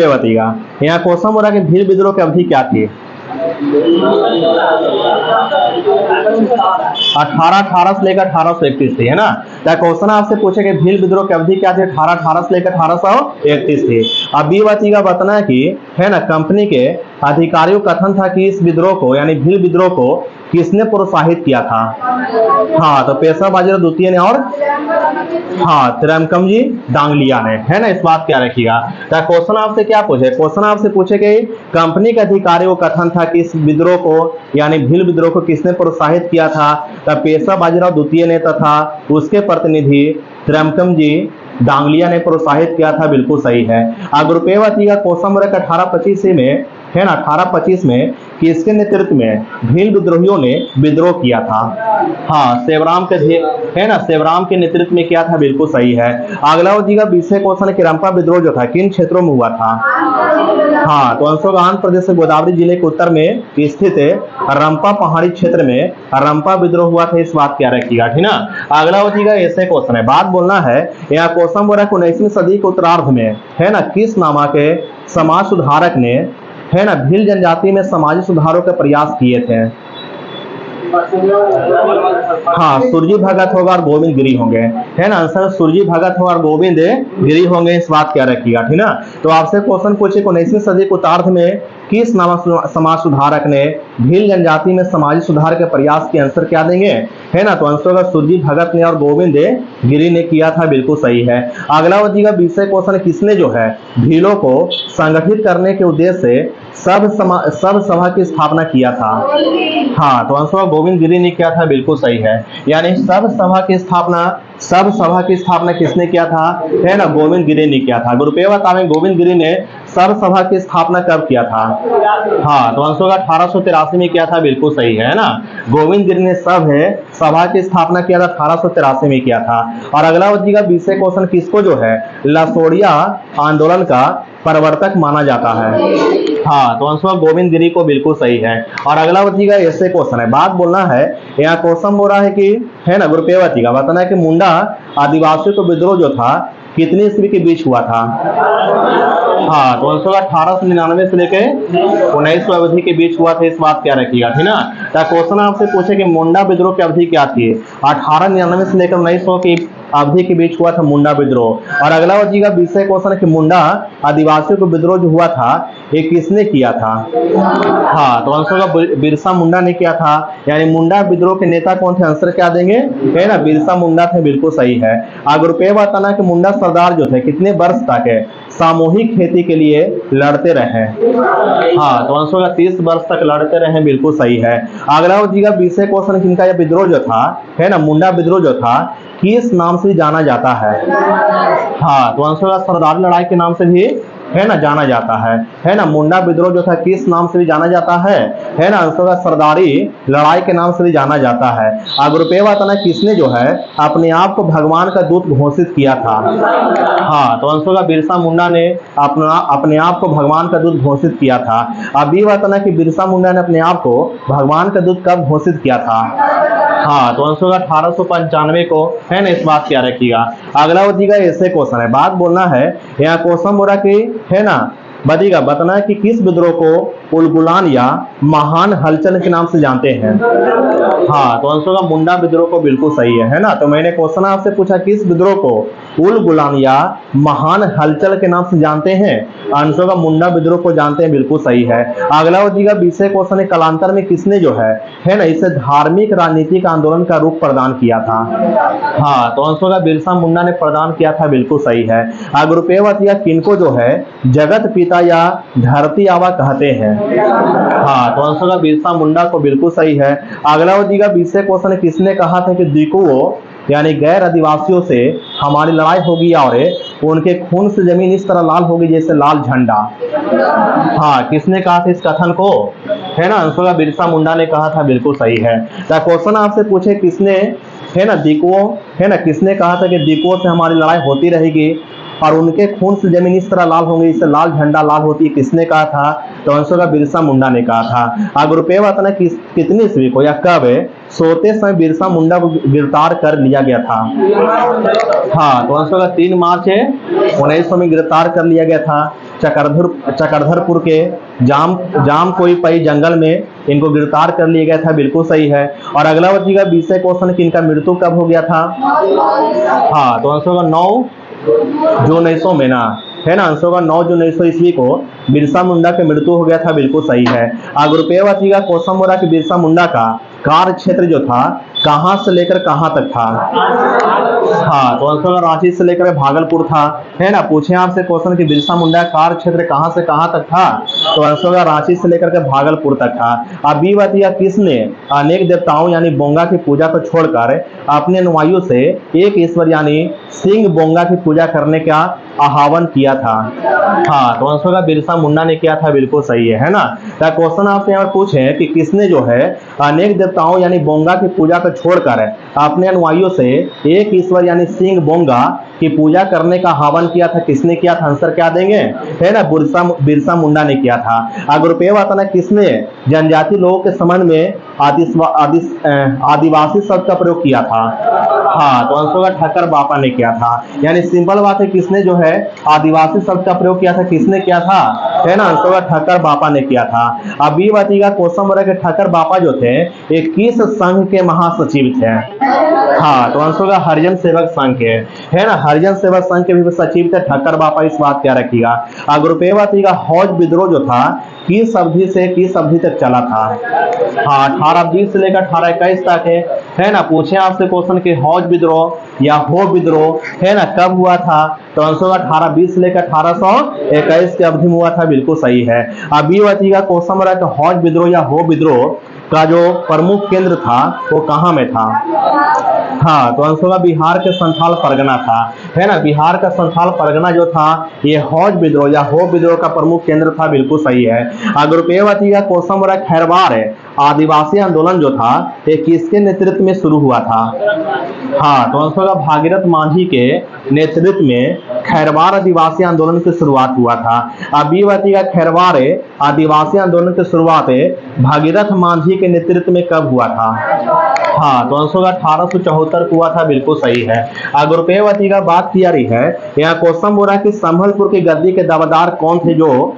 बताइएगा। यहाँ क्वेश्चन बोला कि भील विद्रोह की अवधि क्या थी। 1818 से लेकर 1831 थी, है ना। तो क्वेश्चन आपसे पूछे कि भील विद्रोह की अवधि क्या थी। 1818 से लेकर 1831 थी। अब ये बताइएगा बताना है कि, है ना, कंपनी के अधिकारियों का कथन था कि इस विद्रोह को यानी भील विद्रोह को किसने प्रोत्साहित किया था। हाँ, तो पेशवा बाजीराव द्वितीय ने और हाँ त्रिमकम जी डांगलिया ने, है ना। इस बात क्या रखिएगा। तो क्वेश्चन आपसे क्या पूछे, क्वेश्चन आपसे पूछे कि कंपनी के अधिकारियों का कथन था कि इस विद्रोह को यानी भील विद्रोह को किसने प्रोत्साहित किया था। तो पेशवा बाजीराव द्वितीय ने तथा उसके प्रतिनिधि त्रिमकम जी डांगलिया ने प्रोत्साहित किया था। बिल्कुल सही है। अगर रुपये बताइएगा क्वेश्चन नंबर 1825 में, है ना, 1825 में किसके नेतृत्व में भील विद्रोहियों ने विद्रोह किया था। हाँ, सेवराम के, है ना, सेवराम के नेतृत्व में किया था। बिल्कुल सही है। अगला होगा विषय क्वेश्चन कि रंपा विद्रोह जो था किन क्षेत्रों में हुआ था। हाँ, तो अंशों आंध्र प्रदेश के गोदावरी जिले के उत्तर में स्थित रंपा पहाड़ी क्षेत्र में रंपा विद्रोह हुआ था। इस बात क्या रखिएगा, ठीक ना। अगला होगा ऐसे क्वेश्चन है, बात बोलना है। यहाँ क्वेश्चन बोल रहा है 19वीं सदी के उत्तरार्ध में, है ना, किस नामा के समाज सुधारक ने, है ना, भील जनजाति में सामाजिक सुधारों के प्रयास किए थे। हाँ, सुरजी भगत होगा और गोविंद गिरी होंगे, है ना। आंसर सुरजी भगत होगा और गोविंद गिरी होंगे। इस बात क्या रखिएगा, ठीक ना। तो आपसे क्वेश्चन पूछे 19वीं सदी के उत्तरार्ध में किस नामक समाज सुधारक ने भील जनजाति में सामाजिक सुधार के प्रयास के आंसर क्या देंगे, है ना। तो आंसर होगा सुरजी भगत ने और गोविंद गिरी ने किया था। बिल्कुल सही है। अगला होगा विषय क्वेश्चन किसने जो है भीलों को संगठित करने के उद्देश्य से सब सभा की स्थापना किया था। हाँ, तो आंसर गोविंद गिरी ने किया था। बिल्कुल सही है। यानी सब सभा की स्थापना किसने किया था, है ना, गोविंद गिरी ने किया था। रुपये बतावें गोविंद गिरी ने सब सभा की स्थापना कब किया था। हाँ, तो आंसर 1883 में किया था। बिल्कुल सही है ना। गोविंद गिरी ने सभा की स्थापना किया था, 1883 में किया था। और अगला होगा विषय क्वेश्चन किसको जो है लसोड़िया आंदोलन का प्रवर्तक माना जाता है। हाँ, तो आंसर गोविंद गिरी को। बिल्कुल सही है। और अगला बताइएगा ऐसे क्वेश्चन है, बात बोलना है। यहाँ क्वेश्चन बोल रहा है कि, है ना, रुपये बताइएगा बताना है कि मुंडा आदिवासियों को विद्रोह जो था कितनी ईस्वी के बीच हुआ था। हाँ, तो आंसर 1899 से लेकर 1900 अवधि के बीच हुआ था। इस बात क्या रखिएगा, ठीक ना। तो क्वेश्चन आपसे पूछे कि मुंडा विद्रोह की अवधि क्या थी। 1899 से लेकर 1900 की अवधि के बीच हुआ था मुंडा विद्रोह। और अगला होगा विषय क्वेश्चन कि मुंडा आदिवासियों को विद्रोह जो हुआ था ये किसने किया था। हाँ, तो आंसर होगा बिरसा मुंडा ने किया था। यानी मुंडा विद्रोह के नेता कौन थे, आंसर क्या देंगे, है ना, बिरसा मुंडा थे। बिल्कुल सही है। अगर रुपये बताना कि मुंडा सरदार जो थे कितने वर्ष तक सामूहिक खेती के लिए लड़ते रहे। हाँ, तो आंसर होगा 30 वर्ष तक लड़ते रहे। बिल्कुल सही है। अगला होगा विषय क्वेश्चन किनका यह विद्रोह जो था, है ना, मुंडा विद्रोह जो था किस नाम से जाना जाता है। हाँ, तो आंसर होगा सरदार लड़ाई के नाम से भी, है ना, जाना जाता है ना। मुंडा विद्रोह जो था किस नाम से भी जाना जाता है ना, आंसर होगा सरदारी लड़ाई के नाम से भी जाना जाता है। अगर रुपये बताना किसने जो है अपने आप को भगवान का दूत घोषित किया था। हाँ, तो आंसर होगा बिरसा मुंडा ने अपने आप को भगवान का दूत घोषित किया था। अब ये बताना कि बिरसा मुंडा ने अपने आप को भगवान का दूत कब घोषित किया था। हाँ, तो आंसर होगा 1895 को, है ना। इस बात क्या रखिएगा। अगला होगा ऐसे क्वेश्चन है, बात बोलना है। यहाँ क्वेश्चन बोला कि, है ना, बताइएगा बताना है कि किस विद्रोह को उलगुलान या महान हलचल के नाम से जानते हैं। हाँ, तो आंसर होगा मुंडा विद्रोह को। बिल्कुल सही है ना। तो मैंने क्वेश्चन आपसे पूछा किस विद्रोह को उलगुलान या महान हलचल के नाम से जानते हैं, आंसर होगा मुंडा विद्रोह को जानते हैं। बिल्कुल सही है। अगला होगा विषय क्वेश्चन कालांतर में किसने जो है ना, इसे धार्मिक राजनीतिक आंदोलन का रूप प्रदान किया था। हाँ, तो आंसर होगा बिरसा मुंडा ने प्रदान किया था। बिल्कुल सही है। अगर रुपये या किनको जो है जगत पिता या धरती आबा कहते हैं। हाँ, तो आंसर होगा बिरसा मुंडा को। बिल्कुल सही है। अगला होगा विषय क्वेश्चन किसने कहा था कि दिकुओं यानी गैर आदिवासियों से हमारी लड़ाई होगी और उनके खून से जमीन इस तरह लाल होगी जैसे लाल झंडा। हाँ, किसने कहा था इस कथन को, है ना, आंसर होगा बिरसा मुंडा ने कहा था। बिल्कुल सही है। तो क्वेश्चन आपसे पूछे किसने, है ना, दिकुओं, है ना, किसने कहा था कि दिकुओं से हमारी लड़ाई होती रहेगी और उनके खून से जमीन इस तरह लाल होंगी इससे लाल झंडा लाल होती है, किसने कहा था। तो आंसर होगा बिरसा मुंडा ने कहा था। अगर रुपये बताना कितनी ईस्वी को या कब सोते समय बिरसा मुंडा को गिरफ्तार कर लिया गया था? हाँ, तो आंसर होगा 3 मार्च 1900 में गिरफ्तार कर लिया गया था। चक्रधरपुर के जाम कोई पई जंगल में इनको गिरफ्तार कर लिया गया था, बिल्कुल सही है। और अगला बच्चेगा 20 क्वेश्चन कि इनका मृत्यु कब हो गया था? हाँ, तो आंसर होगा 9 जून 1900 में ना, है ना। आंसर होगा 9 जून 1900 ईस्वी को बिरसा मुंडा की मृत्यु हो गया था, बिल्कुल सही है। ग्रुप वाची का क्वेश्चन हो रहा कि बिरसा मुंडा का कार्य क्षेत्र जो था कहां से लेकर कहां तक था? हाँ, तो आंसर होगा रांची से लेकर भागलपुर था, है ना। पूछे आपसे क्वेश्चन कि बिरसा मुंडा का कार्य क्षेत्र कहां से कहां तक था, तो आंसर होगा रांची से लेकर के भागलपुर तक था। अब बी बात यह, किसने अनेक देवताओं यानी बोंगा की पूजा को छोड़कर अपने अनुयायियों से एक ईश्वर यानी सिंह बोंगा की पूजा करने का आह्वान किया था? हाँ, तो आंसर होगा बिरसा मुंडा ने किया था, बिल्कुल सही है ना। तो क्वेश्चन आपसे यहाँ पूछे कि किसने जो है अनेक देवताओं यानी बोंगा की पूजा को छोड़कर अपने अनुयायियों से एक ईश्वर यानी सिंह बोंगा की पूजा करने का आह्वान किया था? किसने किया था? आंसर क्या देंगे, है ना, बिरसा मुंडा ने किया था। अगर रुपये आता ना, किसने जनजाति लोगों के संबंध में आदिवासी शब्द का प्रयोग किया था? हाँ, तो आंसर होगा ठक्कर बापा ने किया था। यानी सिंपल बात है, किसने जो है आदिवासी शब्द का प्रयोग किया था? किसने किया था, है ना। आंसर होगा ठक्कर बापा ने किया था। अब ये बातिएगा क्वेश्चन हो रहा है कि ठक्कर बापा जो थे ये किस संघ के महासचिव थे? हाँ, तो आंसर होगा हरिजन सेवक संघ के, है ना। हरिजन सेवक संघ के भी सचिव थे ठक्कर बापा, इस बात क्या रखिएगा। अगर रुपये बातिएगा हौज विद्रोह जो था किस अवधि तक चला था? हाँ, 1820 से लेकर 1821 तक है ना। पूछे आपसे क्वेश्चन कि हौज विद्रोह या हो विद्रोह, है ना, कब हुआ था? तो आंसर होगा 1820 से लेकर 1821 के अवधि में हुआ था, बिल्कुल सही है। अब ये बताइएगा क्वेश्चन हो रहा है कि हौज विद्रोह या हो विद्रोह का जो प्रमुख केंद्र था वो कहाँ में था? हाँ, तो आंसर होगा बिहार के संथाल परगना था, है ना। बिहार का संथाल परगना जो था ये हौज विद्रोह या हो विद्रोह का प्रमुख केंद्र था, बिल्कुल सही है। अगर बताइएगा क्वेश्चन हो रहा है खैरवार आदिवासी आंदोलन जो था ये किसके नेतृत्व में शुरू हुआ था? हाँ, तो आंसर होगा भागीरथ मांझी के नेतृत्व में खैरवार आदिवासी आंदोलन की शुरुआत हुआ था। अब ये बताइएगा खैरवार आदिवासी आंदोलन की शुरुआत भागीरथ मांझी के नेतृत्व में कब हुआ था? हाँ, तो आंसर होगा 1874 को हुआ था, बिल्कुल सही है। अगर रुपये बताइएगा बात की जा रही है, यहाँ क्वेश्चन हो रहा है कि संभलपुर की गद्दी के दावेदार कौन थे, जो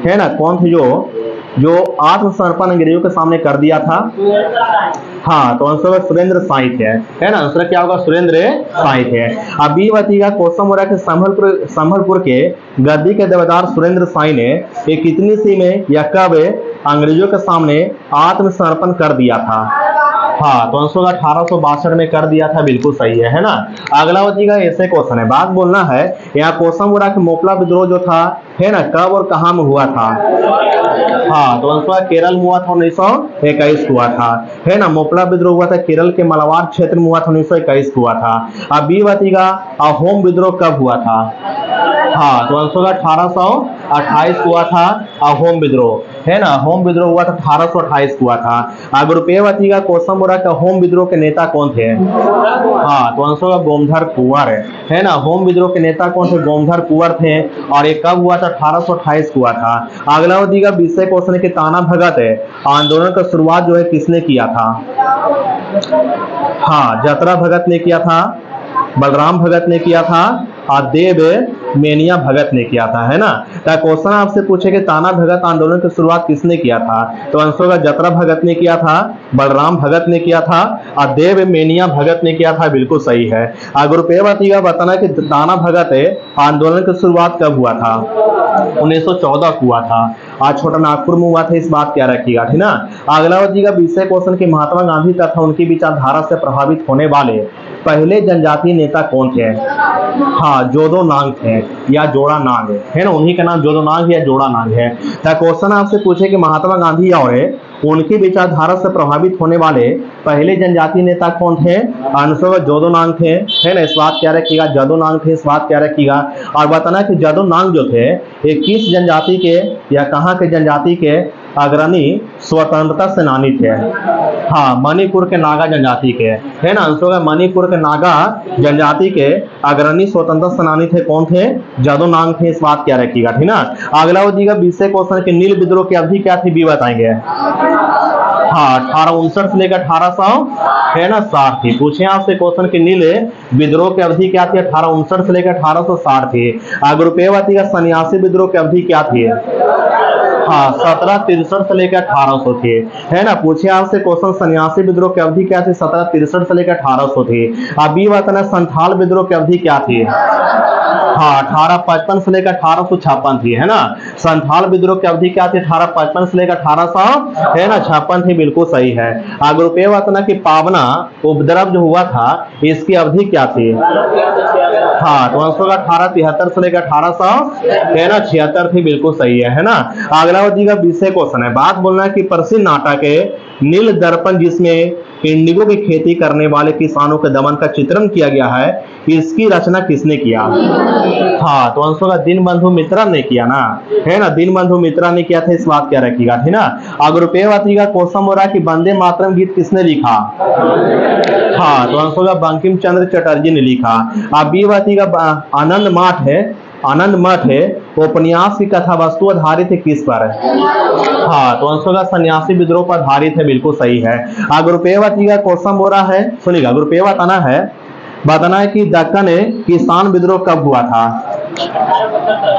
है ना, कौन थे जो आत्मसमर्पण अंग्रेजों के सामने कर दिया था? हाँ, तो आंसर होगा सुरेंद्र साई थे, है ना। आंसर क्या होगा? सुरेंद्र साई थे। अब ये बताइएगा क्वेश्चन हो रहा है कि संभलपुर के गद्दी के दावेदार सुरेंद्र साई ने ये कितनी सी में या कब अंग्रेजों के सामने आत्मसमर्पण कर दिया था? हाँ, तो आंसर होगा 1862 में कर दिया था, बिल्कुल सही है ना। अगला बच्चेगा ऐसे क्वेश्चन है, बात बोलना है। यहाँ क्वेश्चन हो रहा है कि मोपला विद्रोह जो था, है ना, कब और कहाँ में हुआ था? हाँ, तो आंसर केरल में हुआ था, 1921 हुआ था, है ना। मोपला विद्रोह हुआ था केरल के मलाबार क्षेत्र में हुआ था, 1921 हुआ था। अब ये बताइएगा अहोम विद्रोह कब हुआ था? हाँ, तो आंसर होगा 1828 हुआ था अहोम विद्रोह, है ना। होम विद्रोह हुआ था 1828 हुआ था। अगर रुपये बताइएगा क्वेश्चन हो रहा है कि होम विद्रोह के नेता कौन थे? हाँ, तो आंसर होगा गोमधर कुंवर, है ना। होम विद्रोह के नेता कौन थे? गोमधर कुंवर थे। और ये कब हुआ था? 1828 हुआ था। अगला बताइएगा 20 क्वेश्चन के ताना भगत आंदोलन का शुरुआत जो है किसने किया था? हाँ, जतरा भगत ने किया था, बलराम भगत ने किया था और देव मेनिया भगत ने किया था, है ना। तो क्वेश्चन आपसे पूछे कि ताना भगत आंदोलन की शुरुआत किसने किया था? तो आंसर होगा जतरा भगत ने किया था, बलराम भगत ने किया था और देव मेनिया भगत ने किया था, बिल्कुल सही है। अगर रुपये बताइएगा बताना कि ताना भगत आंदोलन की शुरुआत कब हुआ था? 1914 को हुआ था। आज छोटा नागपुर में हुआ था, इस बात क्या रखिएगा, ठीक ना। अगला बच्चेगा 20 क्वेश्चन की महात्मा गांधी तथा उनकी विचारधारा से प्रभावित होने वाले पहले जनजातीय नेता कौन थे? हाँ, जोदो नांग थे या जोड़ा नांग, है ना। उन्हीं का नाम जोदो नांग या जोड़ा नांग है। तो क्वेश्चन आपसे पूछे कि महात्मा गांधी और उनकी विचारधारा से प्रभावित होने वाले पहले जनजातीय नेता कौन थे? आंसर जोदो नांग थे, है ना। इस बात क्या रखिएगा? जदो नांग थे, इस बात क्या रखिएगा। और बताना कि जदो नांग जो थे ये किस जनजाति के या कहाँ के जनजाति के अग्रणी स्वतंत्रता सेनानी थे? हाँ, मणिपुर के नागा जनजाति के, है ना। आंसर होगा मणिपुर के नागा जनजाति के अग्रणी स्वतंत्रता सेनानी थे, कौन थे? जदो नांग थे, इस बात क्या रखिएगा, ठीक ना। अगला हो जाएगा 20 क्वेश्चन के नील विद्रोह की अवधि क्या थी, भी बताएंगे। हाँ 1859 से लेकर 1800 है ना 60 थी। पूछे आपसे क्वेश्चन कि नील विद्रोह की अवधि क्या थी? 1859 से लेकर 1860 थी। गुरुपेवती का सन्यासी विद्रोह की अवधि क्या थी? हाँ 1763 से लेकर 1800 थे, है ना। पूछे आपसे क्वेश्चन सन्यासी विद्रोह की अवधि क्या थी? 1763 से लेकर 1800 थी। अब ये बताना संथाल विद्रोह की अवधि क्या थी? हाँ 1855 से लेकर 1856 थी, है ना। संथाल विद्रोह की अवधि क्या थी? 1855 से लेकर 1800 है ना 56 थी, बिल्कुल सही है। रुपये वतना की पावना उपद्रव जो हुआ था इसकी अवधि क्या थी? हाँ तो आंसर होगा 1873 से लेकर 1800 है ना 76 थी, बिल्कुल सही है ना। अगला का विषय क्वेश्चन है। बात बोलना है कि प्रसिद्ध नाटक है नील दर्पण जिसमें इंडिगो की खेती करने वाले किसानों के दमन का चित्रण किया गया है, इसकी रचना किसने किया? हाँ तो आंसर होगा दीनबंधु मित्रा ने किया ना, है ना। दीनबंधु मित्रा ने किया था, इस बात क्या रखिएगा, है ना। अगर रुपये बाती का क्वेश्चन हो रहा है कि वंदे मातरम गीत किसने लिखा? हाँ तो आंसर होगा बंकिम चंद्र चटर्जी ने लिखा। अब ये बाती का आनंद मठ है, आनंद मठ है उपन्यास की कथा वस्तु आधारित है किस पर? हाँ तो आंसर होगा सन्यासी विद्रोह पर आधारित है, बिल्कुल सही है। अगर रुपये बाती का क्वेश्चन हो रहा है, सुनिएगा, रुपये बताना है कि दक्कन किसान विद्रोह कब हुआ था?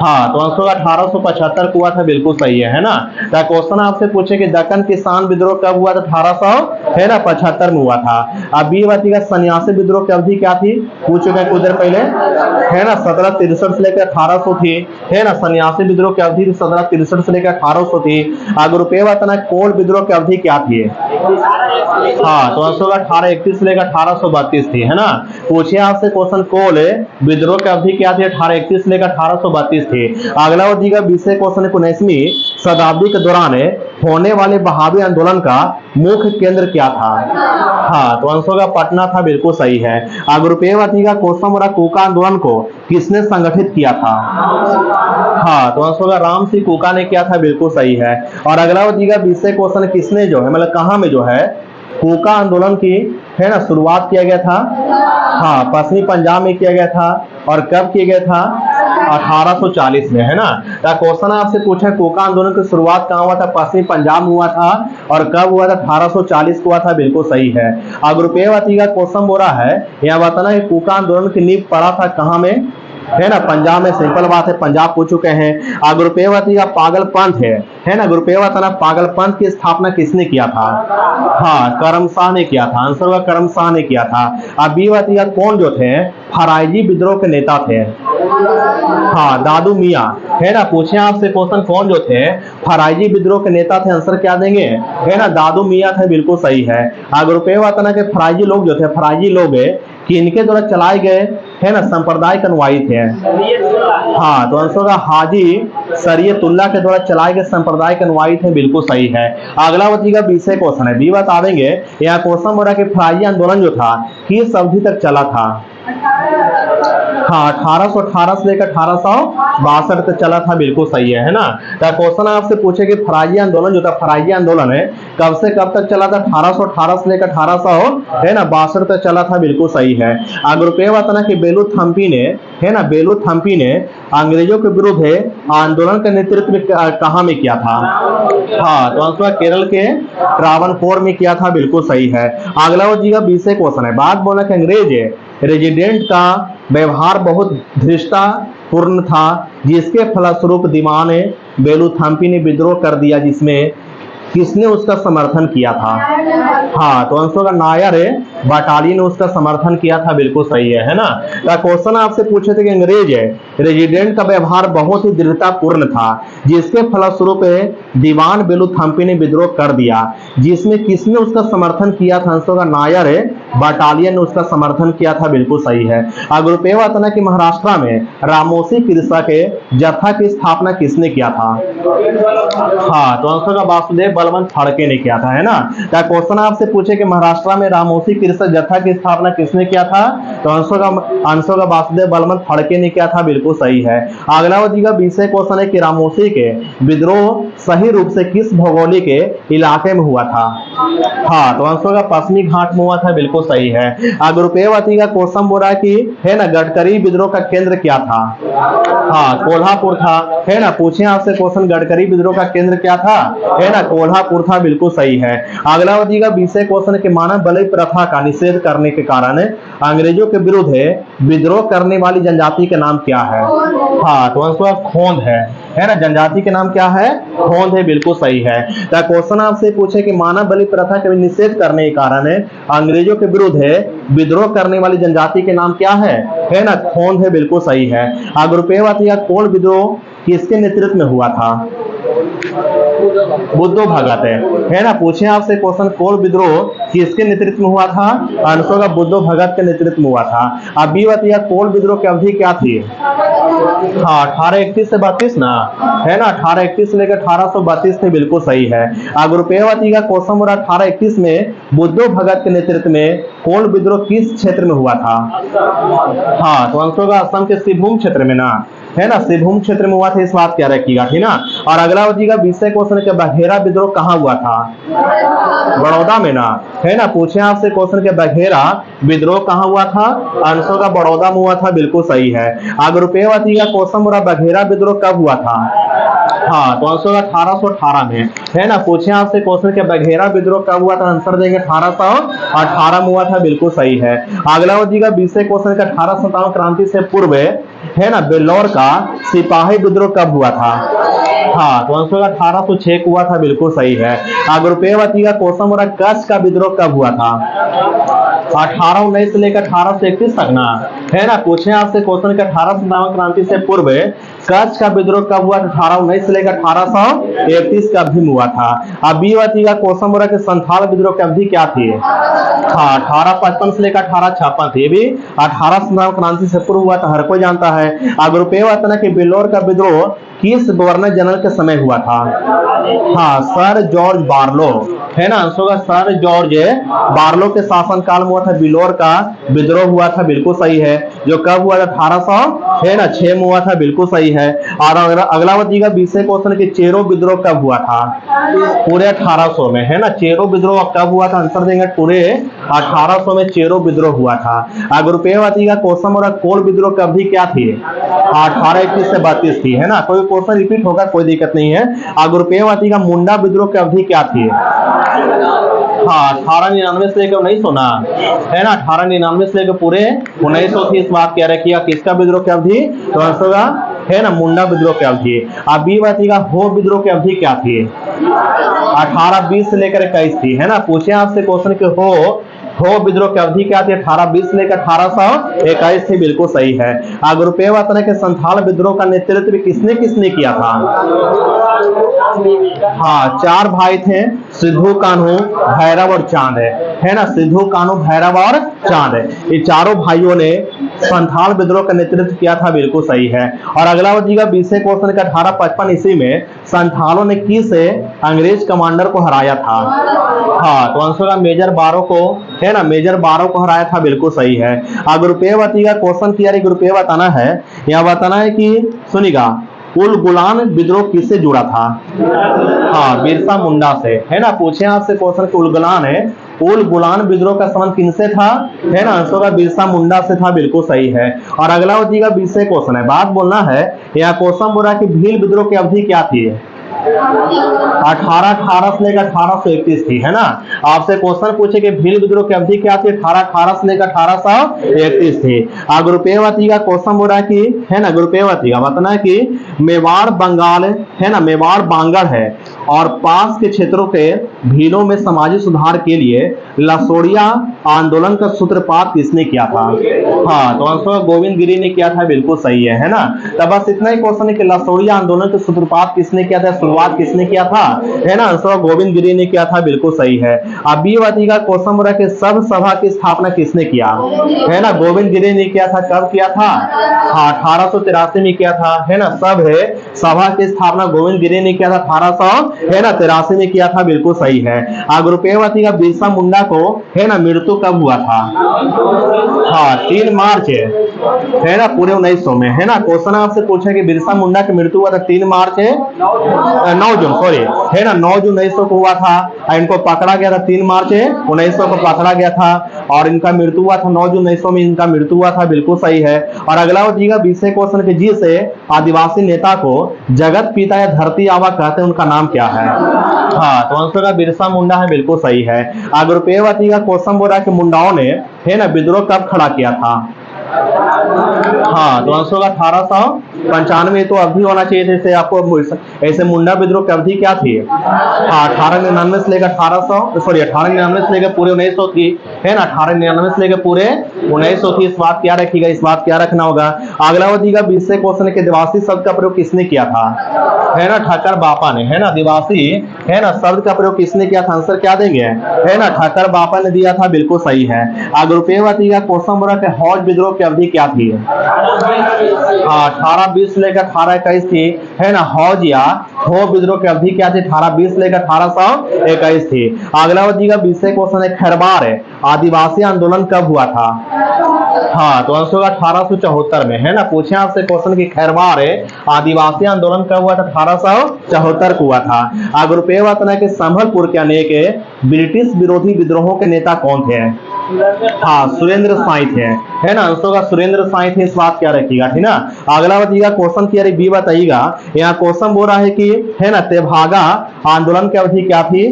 हाँ तो आंसर 1875 को हुआ था, बिल्कुल सही है ना। तो क्वेश्चन आपसे पूछे कि दक्कन किसान विद्रोह कब हुआ था? 1800 है ना 75 में हुआ था। अब ये बात का सन्यासी विद्रोह की अवधि क्या थी? पूछ चुके कुछ देर पहले, है ना 1763 से लेकर 1800 थी, है ना। सन्यासी विद्रोह की अवधि 1763 से लेकर 1800 थी। अगर रुपये बताना कोल विद्रोह की अवधि क्या थी? हाँ तो आंसर 1831 से लेकर 1832 थी, है ना। पूछे आपसे क्वेश्चन कोल विद्रोह की अवधि क्या थी? 1831 से लेकर 1832 थी। अगला और दिया विषय क्वेश्चन 19वीं शताब्दी के दौरान होने वाले बहावी आंदोलन का मुख्य केंद्र क्या था? हाँ तो आंसर का पटना था, बिल्कुल सही है। अगर रुपये बाती का क्वेश्चन हो रहा कुका आंदोलन को किसने संगठित किया था? हाँ तो आंसर का राम सिंह कुका ने किया था, बिल्कुल सही है। और अगला विषय क्वेश्चन किसने जो है मतलब कहाँ में जो है कुका आंदोलन की है ना शुरुआत किया गया था? हाँ पश्चिमी पंजाब में किया गया था। और कब किया गया था? 1840 में, है ना। क्वेश्चन आपसे पूछा कोका आंदोलन की शुरुआत कहाँ हुआ था? पश्चिमी पंजाब में हुआ था। और कब हुआ था? 1840 को हुआ था, बिल्कुल सही है। अगर रुपये बाती का क्वेश्चन हो रहा है यहाँ बताना कि कोका आंदोलन की नींव पड़ा था कहाँ में? है ना पंजाब में, सिंपल बात है, पंजाब पूछ चुके हैं। अगर रुपये बाती का पागल पंथ है ना रुपये बताना पागल पंथ की स्थापना किसने किया था? हाँ करम शाह ने किया था, आंसर हुआ करम शाह ने किया था। अब ये बात कौन जो थे फराइजी विद्रोह के नेता थे? हाँ दादू मियाँ, है ना। पूछे आपसे क्वेश्चन कौन जो थे फराइजी विद्रोह के नेता थे, आंसर क्या देंगे? है ना दादू मियाँ थे, बिल्कुल सही है। अगर रुपये बताना कि फराइजी लोग जो थे फराइजी लोग कि इनके द्वारा चलाए गए है ना सांप्रदायिक अनुयायी थे। हाँ तो आंसर का हाजी शरीयतुल्लाह के द्वारा चलाए गए सांप्रदायिक अनुयायी थे, बिल्कुल सही है। अगला का विषय क्वेश्चन है, बी बता देंगे। यहाँ क्वेश्चन हो रहा है कि फराइजी आंदोलन जो था किस अवधि तक चला था? हाँ 1818 से लेकर 1862 तक चला था, बिल्कुल सही है ना। तो क्वेश्चन आपसे पूछे कि फराइजी आंदोलन जो था फराइजी आंदोलन कब से कब तक चला था? 1818 से लेकर 1800 है ना 62 तक चला था, बिल्कुल सही है। अगर रुपये बताना कि बेलू थम्पी ने है ना बेलू थम्पी ने अंग्रेजों के विरुद्ध आंदोलन का नेतृत्व कहाँ में किया था? हाँ तो आंसर केरल के ट्रावनकोर में किया था, बिल्कुल सही है। अगला विषय क्वेश्चन है। बात बोला कि अंग्रेज रेजिडेंट का व्यवहार बहुत धृष्टतापूर्ण था, जिसके फलस्वरूप दीवान बेलू थम्पी ने विद्रोह कर दिया, जिसमें किसने उसका समर्थन किया था? हाँ तो आंसर का नायर बटालियन ने उसका समर्थन किया था, बिल्कुल सही है ना। तो क्वेश्चन आपसे पूछे थे कि अंग्रेज रेजिडेंट का व्यवहार बहुत ही दृढ़तापूर्ण था, जिसके फलस्वरूप दीवान बेलू थम्पी ने विद्रोह कर दिया, जिसमें किसने उसका समर्थन किया था? आंसर का नायर बटालियन ने उसका समर्थन किया था, बिल्कुल सही है। अगर रुपये बताना कि महाराष्ट्र में रामोसी कृषक जत्था की स्थापना किसने किया था? हाँ तो आंसर का वासुदेव बलवंत फड़के ने किया था, है ना। क्या क्वेश्चन आपसे पूछे कि महाराष्ट्र में रामोसी शीर्ष जत्था की स्थापना किसने किया था? तो आंसर का वासुदेव बलवंत फड़के ने किया था, बिल्कुल सही है। अगला का 20 क्वेश्चन है कि रामोशी के विद्रोह सही रूप से किस भौगोलिक इलाके में हुआ था? हाँ, तो आंसर का पश्चिमी घाट में हुआ था, बिल्कुल सही है। रुपएवती का क्वेश्चन बोल रहा है कि है ना गडकरी विद्रोह का केंद्र क्या था? हाँ, कोल्हापुर था, है ना। पूछे आपसे क्वेश्चन, गडकरी विद्रोह का केंद्र क्या था? है ना, कोल्हापुर था, बिल्कुल सही है। अगला का 20 क्वेश्चन के मानव बलि प्रथा का निषेध करने के कारण अंग्रेजों के विरुद्ध विद्रोह करने वाली जनजाति के नाम क्या है? हाँ, तो आंसर खोंद है ना। जनजाति के नाम क्या है? खोंद है, बिल्कुल सही है। तो क्वेश्चन आपसे पूछे कि मानव बलि प्रथा के निषेध करने के कारण अंग्रेजों के विरुद्ध विद्रोह करने वाली जनजाति के नाम क्या है ना, खोंद है, बिल्कुल सही है। रुपएवती का कोल विद्रोह किसके नेतृत्व में हुआ था? बुद्धो भगत है ना। पूछे आपसे क्वेश्चन, कोल विद्रोह किसके नेतृत्व में हुआ था? आंसर का बुद्धो भगत के नेतृत्व में हुआ था। अब बीवती या कोल विद्रोह की अवधि क्या थी? हाँ, 1831 से 32 ना, है ना। 1831 से लेकर 1832 थे, बिल्कुल सही है। अब रुपएवती का क्वेश्चन हो रहा 1831 में बुद्धो भगत के नेतृत्व में कोल विद्रोह किस क्षेत्र में हुआ था? हाँ, तो आंसर का असम के सिंहभूम क्षेत्र में ना, है ना, सिंहभूम क्षेत्र में हुआ था, इस बात क्या रखिएगा, ठीक ना। और अगला का 20 क्वेश्चन के बघेरा विद्रोह कहाँ हुआ था? बड़ौदा में ना, है ना। पूछे आपसे क्वेश्चन के बघेरा विद्रोह कहाँ हुआ था? आंसर का बड़ौदा में हुआ था, बिल्कुल सही है। अगर रुपएवती का क्वेश्चन बोला बघेरा विद्रोह कब हुआ था? हाँ, तो आंसर 1818 में, है ना। पूछे आपसे क्वेश्चन के बघेरा विद्रोह कब हुआ था? आंसर देंगे 1818 में हुआ था, बिल्कुल सही है। अगला का 20 क्वेश्चन का 1857 क्रांति से पूर्व, है ना, बेल्लौर का सिपाही विद्रोह कब हुआ था? हाँ, तो आंसर 1806 हुआ था, बिल्कुल सही है। अगर रुपएवती का क्वेश्चन हो रहा कच्छ का विद्रोह कब हुआ था? 1819 से लेकर 1831 तक ना, है ना। पूछे आपसे क्वेश्चन के 1857 क्रांति से पूर्व कच्छ का विद्रोह कब हुआ था? 1819 से लेकर 1831 का अवधि में हुआ था। अब बीवती का क्वेश्चन हो रहा है कि संथाल विद्रोह की अवधि क्या थी? हाँ, 1855 से लेकर 1856 थी, भी 1857 क्रांति से पूर्व हुआ था, हर कोई जानता है। अगर रुपएवती के बेल्लौर का विद्रोह किस गवर्नर जनरल के समय हुआ था? हाँ, सर जॉर्ज बार्लो, है ना। आंसर का सर जॉर्ज बार्लो के शासनकाल में हुआ था, बिलोर का विद्रोह हुआ था, बिल्कुल सही है। जो कब हुआ था? 1806 में हुआ था, बिल्कुल सही है। और अगला का 20 क्वेश्चन के चेरो विद्रोह कब हुआ था? पूरे 1800 में, है ना। चेरो विद्रोह कब हुआ था? आंसर देंगे पूरे 1800 में चेरो विद्रोह हुआ था। अगर रुपएवती का क्वेश्चन और कोल विद्रोह की अवधि क्या थी? 1831 से 32 थी, है ना। कोई क्वेश्चन रिपीट होगा, कोई दिक्कत नहीं है। अगर रुपएवती का मुंडा विद्रोह की अवधि क्या थी? हाँ, 1899 से लेकर 1900 ना, है ना। 1899 से लेकर पूरे 1900 थी, इस बात क्या रखिएगा। किसका विद्रोह की अवधि? तो आंसर का, है ना, मुंडा विद्रोह की अवधि। अब बीवती का हो विद्रोह की अवधि क्या थी? 1820 से लेकर 21 थी, है ना। पूछे आपसे क्वेश्चन के हो विद्रोह की अवधि क्या थी? 1820 से लेकर 1821 थी, बिल्कुल सही है। अगर रुपएवती के संथाल विद्रोह का नेतृत्व किसने किसने किया था? हाँ, 4 भाई थे, सिद्धू, कान्हू, भैरव और चांद है ना। सिद्धू, कान्हू, भैरव और चांद ये चारों भाइयों ने संथाल विद्रोह का नेतृत्व किया था, बिल्कुल सही है। और अगला का 20 क्वेश्चन का 1855 ईस्वी में संथालों ने किस अंग्रेज कमांडर को हराया था? हाँ, तो आंसर का मेजर बारो को, है ना, मेजर बारो को हराया था, बिल्कुल सही है। अगर रुपएवती का क्वेश्चन किया रुपये बताना है, यहाँ बताना है कि सुनिएगा, उल गुलान विद्रोह किससे जुड़ा था? हाँ, बिरसा मुंडा से, है ना। पूछे आपसे क्वेश्चन कि उल गुलान विद्रोह का संबंध किनसे था? है ना। आंसर का बिरसा मुंडा से था, बिल्कुल सही है। और अगला का 20 क्वेश्चन है, बात बोलना है। यहाँ क्वेश्चन बोल रहा है कि भील विद्रोह की अवधि क्या थी? 1818 से लेकर 1831 थी, है ना। आपसे क्वेश्चन पूछे कि भील विद्रोह की अवधि क्या थी? 1818 से लेकर 1831 थी। अगर रुपएवती का क्वेश्चन बोल रहा है कि, है ना, रुपएवती का बताना है कि मेवाड़ बंगाल, है ना, मेवाड़ बांगड़ है और पास के क्षेत्रों के भीलों में समाजी सुधार के लिए लसोड़िया आंदोलन का सूत्रपात किसने किया था? हाँ, तो आंसर गोविंद गिरी ने किया था, बिल्कुल सही है ना। तब बस इतना ही क्वेश्चन है कि लसोड़िया आंदोलन के सूत्रपात किसने किया था, शुरुआत किसने किया था? है ना। आंसर गोविंद गिरी ने किया था, बिल्कुल सही है। अब बीवती का क्वेश्चन हो रहा है कि सब सभा की स्थापना किसने किया? है ना, गोविंद गिरी ने किया था। कब किया था? हाँ, 1883 में किया था, है ना। सब है सभा की स्थापना गोविंद गिरी ने किया था, 1883 है ना 83 में किया था, बिल्कुल सही है। आगे रुपये का बिरसा मुंडा को है ना मृत्यु कब हुआ था? हाँ 3 मार्च है ना पूरे 1900 में, है ना। क्वेश्चन आपसे पूछा कि बिरसा मुंडा की मृत्यु हुआ था 3 मार्च 9 जून सॉरी है ना 9 जून 1900 को हुआ था। इनको पकड़ा गया था 3 मार्च 1900 को पकड़ा गया था और इनका मृत्यु हुआ था 9 जून 1900 में इनका मृत्यु हुआ था, बिल्कुल सही है। और अगला बताइएगा 20 क्वेश्चन के जी से आदिवासी नेता को जगत पिता या धरती आबा कहते हैं, उनका नाम क्या है? हाँ तो आंसर का बिरसा मुंडा है, बिल्कुल सही है। अगर रुपये बताइएगा क्वेश्चन बोल रहा है कि मुंडाओं ने है ना विद्रोह कब खड़ा किया था? हाँ तो आंसर का 1895 तो अवधि होना चाहिए थे इसे आपको। ऐसे मुंडा विद्रोह की अवधि क्या थी? हाँ 1899 से लेकर 1899 से लेकर पूरे 1900 थी, है ना 1899 से लेकर पूरे 1900 थी। इस बात क्या रखिएगा, इस बात क्या रखना होगा। अगला बताइएगा 20 क्वेश्चन के दिवासी शब्द का प्रयोग किसने किया था? है ना ठक्कर बापा ने, है ना दिवासी है ना शब्द का प्रयोग किसने किया था? आंसर क्या देंगे? है ना ठक्कर बापा ने दिया था, बिल्कुल सही है। अगर रुपये बताइएगा क्वेश्चन बोला कि हौज विद्रोह की अवधि क्या थी? हाँ 1820 लेकर 1821 थी, है ना। हौज या हो विद्रोह की अवधि क्या थी? 1820 लेकर 1821 थी। अगला बताइएगा 20 क्वेश्चन है खैरबार है आदिवासी आंदोलन कब हुआ था? हाँ तो आंसर होगा 1874 में, है ना। पूछे आपसे क्वेश्चन की खैरबार है आदिवासी आंदोलन कब हुआ था? 1874 को हुआ था। अगर रुपये बताना कि संभलपुर के अनेक ब्रिटिश विरोधी विद्रोहों के नेता कौन थे? हाँ सुरेंद्र साई थे, है ना। आंसर का सुरेंद्र साई थे, इस बात क्या रखिएगा, ठीक ना। अगला बताइएगा क्वेश्चन की अरे बी बताइएगा। यहाँ क्वेश्चन बोल रहा है कि है ना तेभागा आंदोलन की अवधि क्या थी?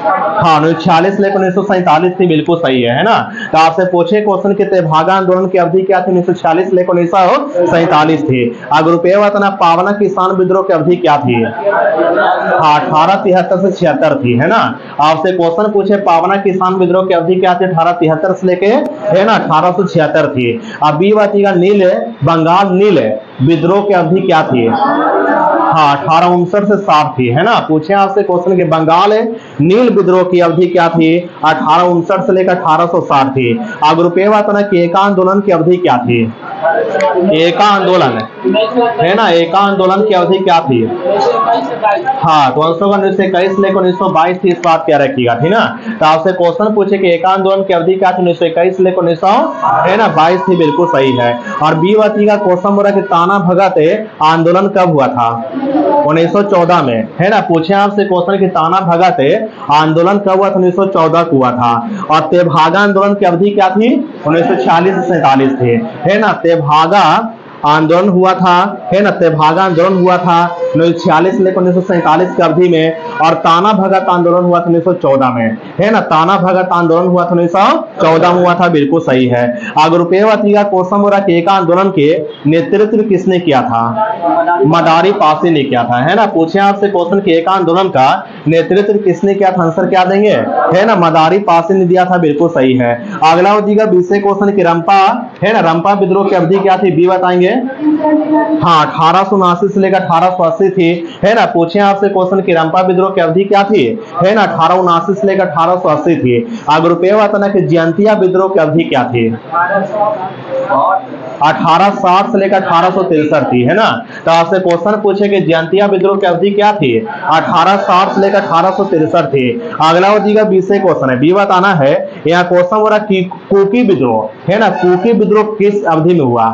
हाँ 1946 लेकर 1947 थी, बिल्कुल सही है ना। तो आपसे पूछे क्वेश्चन के तेभागा आंदोलन की अवधि क्या थी? 1946 लेकर 1947 थी। अगर रुपये बताना पावना किसान विद्रोह की अवधि क्या थी? हाँ 1873 से 76 थी, है ना। आपसे क्वेश्चन पूछे पावना किसान विद्रोह की अवधि क्या थी? 1873 से लेके है ना 1876 थी। अब बी बताइएगा नील बंगाल नील विद्रोह की अवधि क्या थी? हाँ 1859 से 60 थी, है ना। पूछे आपसे क्वेश्चन के बंगाल नील विद्रोह की अवधि क्या थी? 1859 से लेकर 1860 थी। अगर रुपये बताना कि एका आंदोलन की अवधि क्या थी? एका आंदोलन है ना, एका आंदोलन की अवधि क्या थी? हाँ तो आंसर 1921 लेकर 1922 थी, इस बात क्या रखिएगा, ठीक ना। तो आपसे क्वेश्चन पूछे कि एका आंदोलन की अवधि क्या थी? 1921 लेकर 1922 थी, बिल्कुल सही है। और बी बताइएगा क्वेश्चन बोला कि ताना भगत आंदोलन कब हुआ था? 1914 में, है ना। पूछे आपसे क्वेश्चन कि ताना भगत आंदोलन कब हुआ था? 1914 को हुआ था। और तेभागा आंदोलन की अवधि क्या थी? 1946 से 47 थी, है ना। तेभागा आंदोलन हुआ था, है ना। तेभागा आंदोलन हुआ था 1946 लेकर 1947 की अवधि में। और ताना भगत आंदोलन हुआ था 1914 में, है ना। ताना भगत आंदोलन हुआ था 1914 में हुआ था, बिल्कुल सही है। अगर रुपये बताइएगा क्वेश्चन बोला कि एका आंदोलन के नेतृत्व किसने किया था? मदारी पासी ने किया था, है ना। पूछे आपसे क्वेश्चन कि एका आंदोलन का नेतृत्व किसने किया था? आंसर क्या देंगे? है ना मदारी पासी ने दिया था, बिल्कुल सही है। अगला बताइएगा 20 क्वेश्चन की रंपा है ना रंपा विद्रोह की अवधि क्या थी? बी बताएंगे। हाँ 1879 से लेकर 1880 थी, है ना। पूछे आपसे क्वेश्चन की रंपा विद्रोह की अवधि क्या थी? है ना 1879 से लेकर 1880 थी। अगर रुपये बताना कि जयंतिया विद्रोह की अवधि क्या थी? 1860 से लेकर 1863 थी, है ना। तो आपसे क्वेश्चन पूछे कि जयंतिया विद्रोह की अवधि क्या थी? 1860 से लेकर 1863 थी। अगला बताइएगा 20 क्वेश्चन है, बी बताना है। यहाँ क्वेश्चन हो रहा है कुकी विद्रोह, है ना। कुकी विद्रोह किस अवधि में हुआ?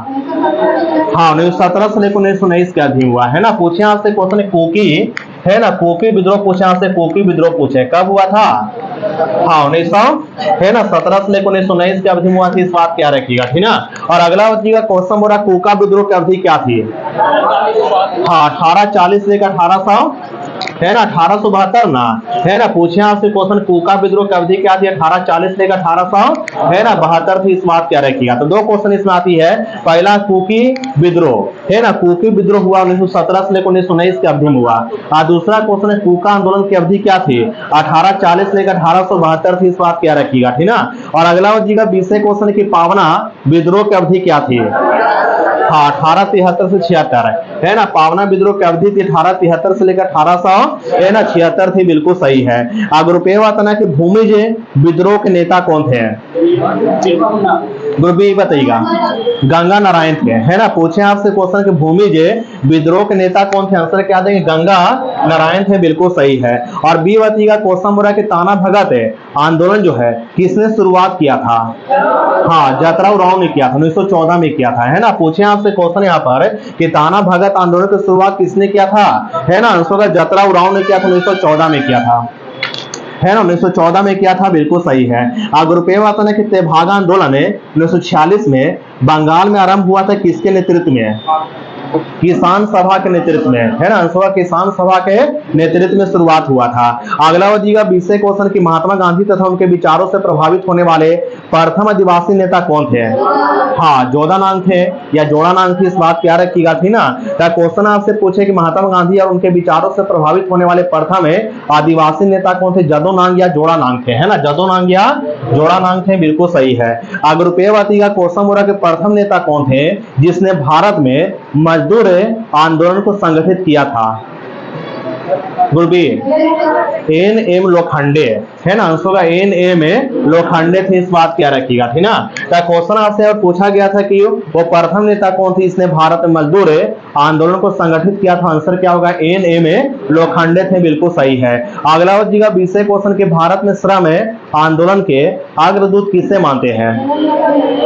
हाँ 1917 से लेकर 1919 के अधीन हुआ, है ना। पूछे आपसे क्वेश्चन कोकी, है ना। कोकी विद्रोह पूछे आपसे, कोकी विद्रोह पूछे कब हुआ था? हाँ 1900 है ना 17 से लेकर 1919 के अवधि में हुआ थी, इस बात क्या रखिएगा, ठीक ना। और अगला बताइएगा क्वेश्चन बोला कोका विद्रोह की अवधि क्या थी? हाँ 1840 से लेकर 1800 है ना 1872 ना, है ना। पूछे आपसे क्वेश्चन कोका विद्रोह की अवधि क्या थी? 1840 लेकर 1800 है ना 72 थी, इस बात क्या रखिएगा। तो दो क्वेश्चन इसमें आती है। पहला कुकी विद्रोह, है ना। कुकी विद्रोह हुआ 1917 से लेकर 1919 की अवधि में हुआ। और दूसरा क्वेश्चन है कुका आंदोलन की अवधि क्या थी? 1840 लेकर 1872 थी, इस बात क्या रखिएगा, ठीक ना। और अगला बताइएगा 20 क्वेश्चन की पावना विद्रोह की अवधि क्या थी? हाँ 1873 से 76, है ना। पावना विद्रोह की अवधि थी 1873 से लेकर 1800 है ना 76 थी, बिल्कुल सही है। अगर रुपये बताना कि भूमिज विद्रोह के नेता कौन थे? ग्रुप बी बताइएगा, गंगा नारायण थे, है ना। पूछे आपसे क्वेश्चन कि भूमिज विद्रोह के नेता कौन थे, आंसर क्या देंगे, गंगा नारायण थे, बिल्कुल सही है। और बी बताइएगा, क्वेश्चन बोला कि ताना भगत आंदोलन जो है किसने शुरुआत किया था, हाँ जतराव राव ने किया था, 1914 में किया था, है ना। पूछे आपसे क्वेश्चन यहाँ पर कि ताना भगत आंदोलन की शुरुआत किसने किया था, है ना, आंसर का जतराव राव ने किया था, 1914 में किया था, है ना, 1914 में किया था, बिल्कुल सही है। अगर रुपये आता ना कि तेभागा आंदोलन 1946 में बंगाल में आरंभ हुआ था, किसके नेतृत्व में, किसान सभा के नेतृत्व में, है ना, आंसर किसान सभा के नेतृत्व में शुरुआत हुआ था। अगला वजीगा 20 क्वेश्चन की महात्मा गांधी तथा उनके विचारों से प्रभावित होने वाले प्रथम आदिवासी नेता कौन थे, हाँ जोधानांग थे या जोड़ानांग थी, इस बात क्या रखिएगा, थी ना। तो क्वेश्चन आपसे पूछे कि महात्मा गांधी और उनके विचारों से प्रभावित होने वाले प्रथम आदिवासी नेता कौन थे, जदोनांग या जोड़ानांग थे, है ना, जदोनांग या जोड़ानांग थे, बिल्कुल सही है। अगर रुपये बाती का क्वेश्चन हो रहा कि प्रथम नेता कौन थे जिसने भारत में मजदूर आंदोलन को संगठित किया था, गुरबी एन एम लोखंडे, है ना, आंसर का एन एम लोखंडे थे, इस बात क्या रखिएगा, ठीक ना। तो क्वेश्चन आपसे और पूछा गया था कि वो प्रथम नेता कौन थी इसने भारत में मजदूर आंदोलन को संगठित किया था, आंसर क्या होगा, एन एम लोखंडे थे, बिल्कुल सही है। अगला बच्चेगा 20 क्वेश्चन के भारत में श्रम आंदोलन के अग्रदूत किसे मानते हैं,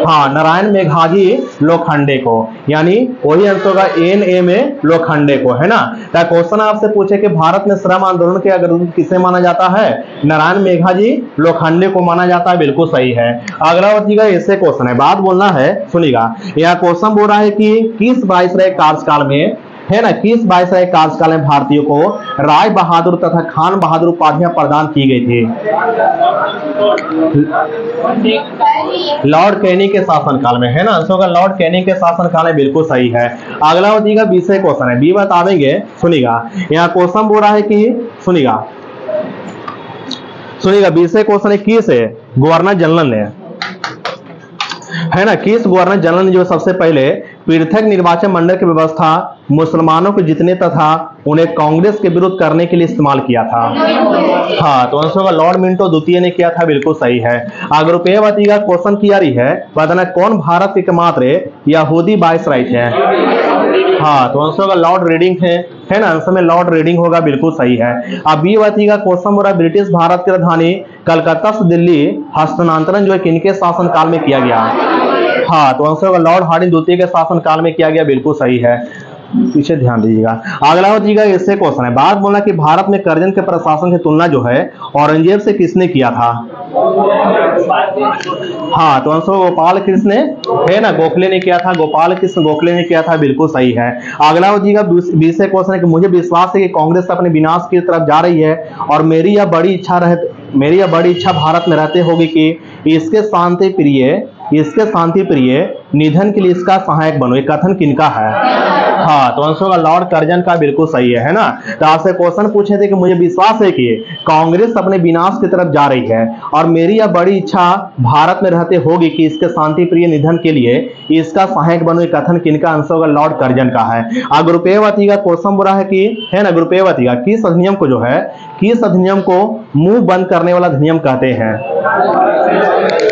हाँ नारायण मेघाजी लोखंडे को, यानी वही आंसर का एन एम लोखंडे को, है ना। तो क्वेश्चन आपसे पूछे कि भारत में श्रम आंदोलन के अग्रदूत किसे माना जाता है, नारायण मेघाजी लोखंडे को माना जाता है, बिल्कुल सही है। अगला बच्चेगा ऐसे क्वेश्चन है, बात बोलना है, सुनिएगा। यह क्वेश्चन बोल रहा है कि किस वायसराय कार्यकाल में, है ना, किस वायसराय कार्यकाल में भारतीयों को राय बहादुर तथा खान बहादुर उपाधियां प्रदान की गई थी, लॉर्ड कैनी के शासनकाल में, है ना, आंसर का लॉर्ड कैनी के शासनकाल में, बिल्कुल सही है। अगला बच्चेगा 20 क्वेश्चन है, बी बतावेंगे, सुनिएगा। यहाँ क्वेश्चन बोल रहा है कि सुनिएगा 20 क्वेश्चन है, किस गवर्नर जनरल ने, है ना, किस गवर्नर जनरल ने जो सबसे पहले पृथक निर्वाचन मंडल की व्यवस्था मुसलमानों को जीतने तथा उन्हें कांग्रेस के विरुद्ध करने के लिए इस्तेमाल किया था, हाँ तो आंसर का लॉर्ड मिंटो द्वितीय ने किया था, बिल्कुल सही है। अगर रुपये बताइएगा क्वेश्चन की आ रही है, बताना कौन भारत के एकमात्र यहूदी वायसराय थे, हाँ तो आंसर का लॉर्ड रीडिंग है ना, आंसर में लॉर्ड रीडिंग होगा, बिल्कुल सही है। अब ये बताइएगा क्वेश्चन बोला ब्रिटिश भारत की राजधानी कलकत्ता से दिल्ली हस्तांतरण जो है किनके शासनकाल में किया गया, हाँ तो आंसर का लॉर्ड हार्डिंग द्वितीय के शासनकाल में किया गया, बिल्कुल सही है, पीछे ध्यान दीजिएगा। अगला बच्चेगा इससे क्वेश्चन है, बात बोलना कि भारत में कर्जन के प्रशासन की तुलना जो है औरंगजेब से किसने किया था, हाँ तो आंसर गोपाल कृष्ण है ना, गोखले ने किया था, गोपाल कृष्ण गोखले ने किया था, बिल्कुल सही है। अगला बच्चेगा 20 क्वेश्चन है कि मुझे विश्वास है कि कांग्रेस अपने विनाश की तरफ जा रही है और मेरी यह बड़ी इच्छा भारत में रहते होगी कि इसके शांति प्रिय निधन के लिए इसका सहायक बनो, ये कथन किनका है, हाँ तो आंसर का लॉर्ड कर्जन का, बिल्कुल सही है ना। तो आपसे क्वेश्चन पूछे थे कि मुझे विश्वास है कि कांग्रेस अपने विनाश की तरफ जा रही है और मेरी यह बड़ी इच्छा भारत में रहते होगी कि इसके शांति प्रिय निधन के लिए इसका सहायक बनो, ये कथन किनका, आंसर का लॉर्ड कर्जन का है। अगर रुपयेवती का क्वेश्चन बुरा है कि, है ना, रुपयेवती का किस अधिनियम को जो है, किस अधिनियम को मुंह बंद करने वाला अधिनियम कहते हैं,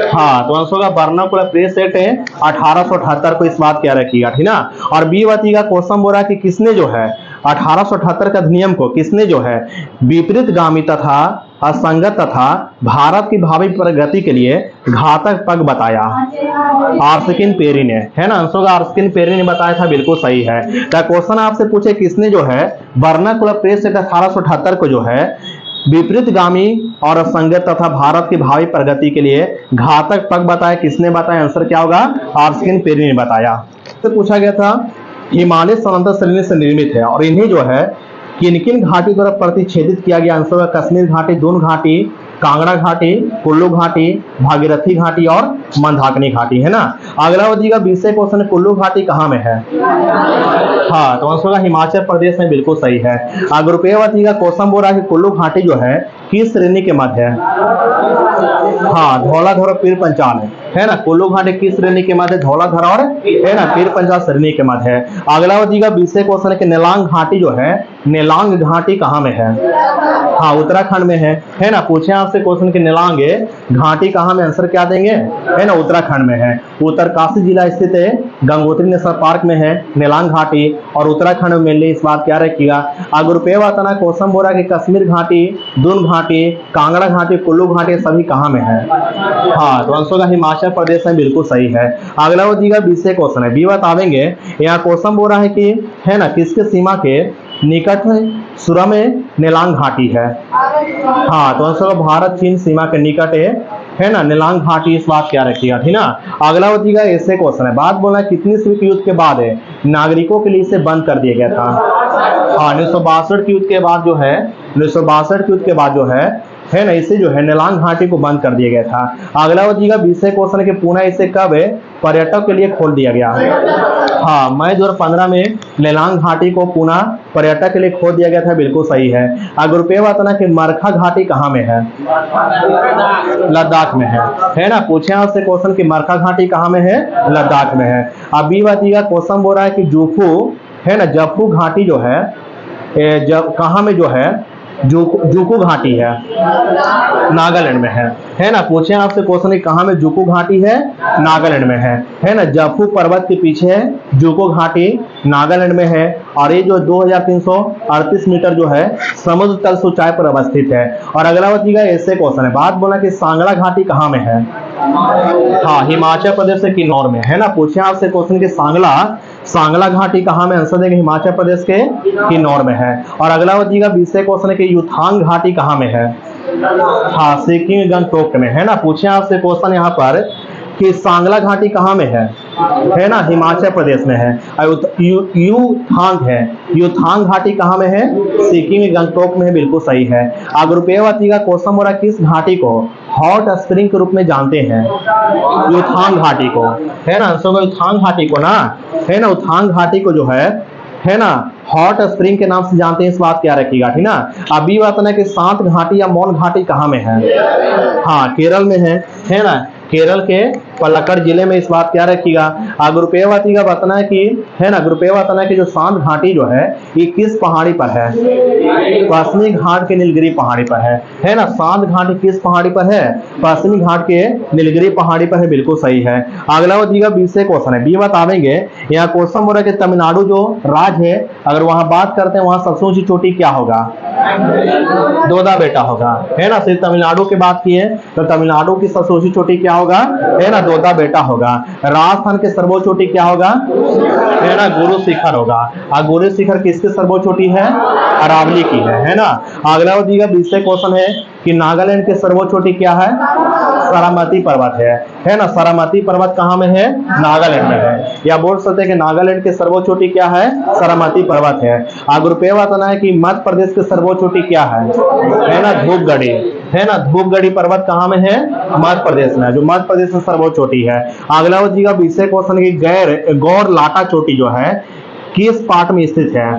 हाँ तो आंसर का वर्नाकुलर प्रेस एक्ट है 1878 को, इस बात क्या रखिएगा, ठीक ना। और बी वती का क्वेश्चन बोला कि किसने जो है 1878 का अधिनियम को किसने जो है विपरीतगामी तथा असंगत तथा भारत की भावी प्रगति के लिए घातक पग बताया, आर्स्किन पेरी ने, है ना, आंसर का आर्स्किन पेरी ने बताया था, बिल्कुल सही है। तो क्वेश्चन आपसे पूछे किसने जो है वर्नाकुलर प्रेस एक्ट 1878 को जो है विपरीतगामी और असंगत तथा भारत की भावी प्रगति के लिए घातक पग बताया, किसने बताया, आंसर क्या होगा, आर्स्किन पेरी ने बताया। तो पूछा गया था हिमालय समांतर श्रेणी से निर्मित है और इन्हें जो है किन किन घाटी द्वारा प्रतिच्छेदित किया गया, आंसर का कश्मीर घाटी, दून घाटी, कांगड़ा घाटी, कुल्लू घाटी, भागीरथी घाटी और मंदाकिनी घाटी, है ना। अगला बच्चेगा 20 क्वेश्चन, कुल्लू घाटी कहाँ में है, हाँ तो आंसर का हिमाचल प्रदेश में, बिल्कुल सही है। अगर रुपये बच्चेगा क्वेश्चन बोल रहा है कि कुल्लू घाटी जो है किस श्रेणी के मध्य है, हाँ धौलाधर पीर पंचाल है, है ना। कुल्लू घाटी किस श्रेणी के मध्य है? धौलाधर और है ना पीर पंजाब श्रेणी के मध्य है। अगला बताइएगा 20 क्वेश्चन है कि नेलांग घाटी जो है, नेलांग घाटी कहाँ में है? हाँ उत्तराखंड में है ना। पूछे आपसे क्वेश्चन कि नेलांग घाटी कहाँ में, आंसर क्या देंगे? है ना उत्तराखंड में है। उत्तरकाशी जिला स्थित है, गंगोत्री नेशनल पार्क में है नेलांग घाटी, और उत्तराखंड में मिलने इस बात क्या रखिएगा। अगर रुपये बताना क्वेश्चन बोला कि कश्मीर घाटी, दुन घाटी, कांगड़ा घाटी, कुल्लू घाटी सभी कहाँ में है? हाँ तो आंसर का हिमाचल प्रदेश में बिल्कुल सही है। अगला हो जाएगा 20 क्वेश्चन है, बी बतावेंगे। यहाँ क्वेश्चन बोल रहा है कि है ना किसके सीमा के निकट सुरा में नेलांग घाटी है? हाँ तो आंसर भारत चीन सीमा के निकट है ना नेलांग घाटी, इस बात क्या रखिएगा ठीक ना। अगला बताइएगा ऐसे क्वेश्चन है, बात बोला कितनी विश्व युद्ध के बाद नागरिकों के लिए इसे बंद कर दिया गया था? हाँ 1962 के युद्ध के बाद जो है, 1962 के युद्ध के बाद जो है ना इसे जो है नेलांग घाटी को बंद कर दिया गया था। अगला बताइएगा 20 क्वेश्चन के पुनः इसे कब पर्यटक के लिए खोल दिया गया? हाँ मई 2015 में नेलांग घाटी को पुनः पर्यटक के लिए खोल दिया गया था, बिल्कुल सही है। अगर रुपये बताना कि मरखा घाटी कहाँ में है? लद्दाख में है ना। पूछे आपसे क्वेश्चन कि मरखा घाटी कहाँ में है? लद्दाख में है। अब बी बताइएगा क्वेश्चन बोल रहा है कि जुफू है ना, जफू घाटी जो है कहाँ में जो है? जुकू घाटी है, नागालैंड में है ना। पूछे आपसे क्वेश्चन कहाँ में जुकू घाटी है? नागालैंड में है ना। जफू पर्वत के पीछे है जुकू घाटी, नागालैंड में है। और ये जो 2338 मीटर जो है समुद्र तल से ऊंचाई पर अवस्थित है। और अगला बताइएगा ऐसे क्वेश्चन है, बात बोला कि सांगला घाटी कहाँ में है? हाँ हिमाचल प्रदेश के किन्नौर में है ना। पूछे आपसे क्वेश्चन कि सांगला घाटी कहाँ में? आंसर देंगे हिमाचल प्रदेश के किन्नौर में है। और अगला बताइएगा 20 क्वेश्चन है कि युथांग घाटी कहाँ में है? हाँ सिक्किम गंगटोक में है ना। पूछे आपसे क्वेश्चन यहाँ पर कि सांगला घाटी कहाँ में है ना हिमाचल प्रदेश में है। युथांग घाटी कहाँ में है? सिक्किम गंगटोक में है, बिल्कुल सही है। अगर रुपये बताइएगा क्वेश्चन बोला किस घाटी को हॉट स्प्रिंग के रूप में जानते हैं? युथांग घाटी को है ना। आंसर युथांग घाटी को ना है ना, युथांग घाटी को जो है ना हॉट स्प्रिंग के नाम से जानते हैं, इस बात क्या रखिएगा ठीक ना। अभी बात ना कि सांत घाटी या मौन घाटी कहाँ में है? हाँ केरल में है ना। केरल के पलक्कड़ जिले में, इस बात क्या रखिएगा। अगर रुपये बताइएगा बताना है कि है ना, रुपये बताना है कि जो सांत घाटी जो है ये किस पहाड़ी पर है? पश्चिमी घाट के नीलगिरी पहाड़ी पर है ना। सांत घाटी किस पहाड़ी पर है? पश्चिमी घाट के नीलगिरी पहाड़ी पर है, बिल्कुल सही है। अगला बताइएगा 20 क्वेश्चन है, बी बतावेंगे। यहाँ क्वेश्चन बोल रहा है कि तमिलनाडु जो राज्य है, अगर वहां बात करते हैं वहां सबसे ऊंची चोटी क्या होगा? दोदा बेटा होगा है ना। सिर्फ तमिलनाडु की बात की है तो तमिलनाडु की सबसे ऊंची चोटी क्या होगा? है ना दोदा बेटा होगा। राजस्थान के सर्वोच्च चोटी क्या होगा? है ना गुरु शिखर होगा। और गुरु शिखर किसकी सर्वोच्च चोटी है? अरावली की है ना। अगला बताइएगा 20 क्वेश्चन है कि नागालैंड के सर्वोच्च चोटी क्या है? सारामती पर्वत है ना। सारामती पर्वत कहाँ में है? नागालैंड में है। या बोल सकते हैं कि नागालैंड के सर्वोच्च चोटी क्या है? सारामती पर्वत है। अगर रुपये बताना है कि मध्य प्रदेश के सर्वोच्च चोटी क्या है ना धूपगढ़ी है ना। धूपगढ़ी पर्वत कहाँ में है? मध्य प्रदेश में, जो मध्य प्रदेश में सर्वोच्च चोटी है। अगला बताइएगा 20 क्वेश्चन की गौर लाटा चोटी जो है किस पार्ट में स्थित है?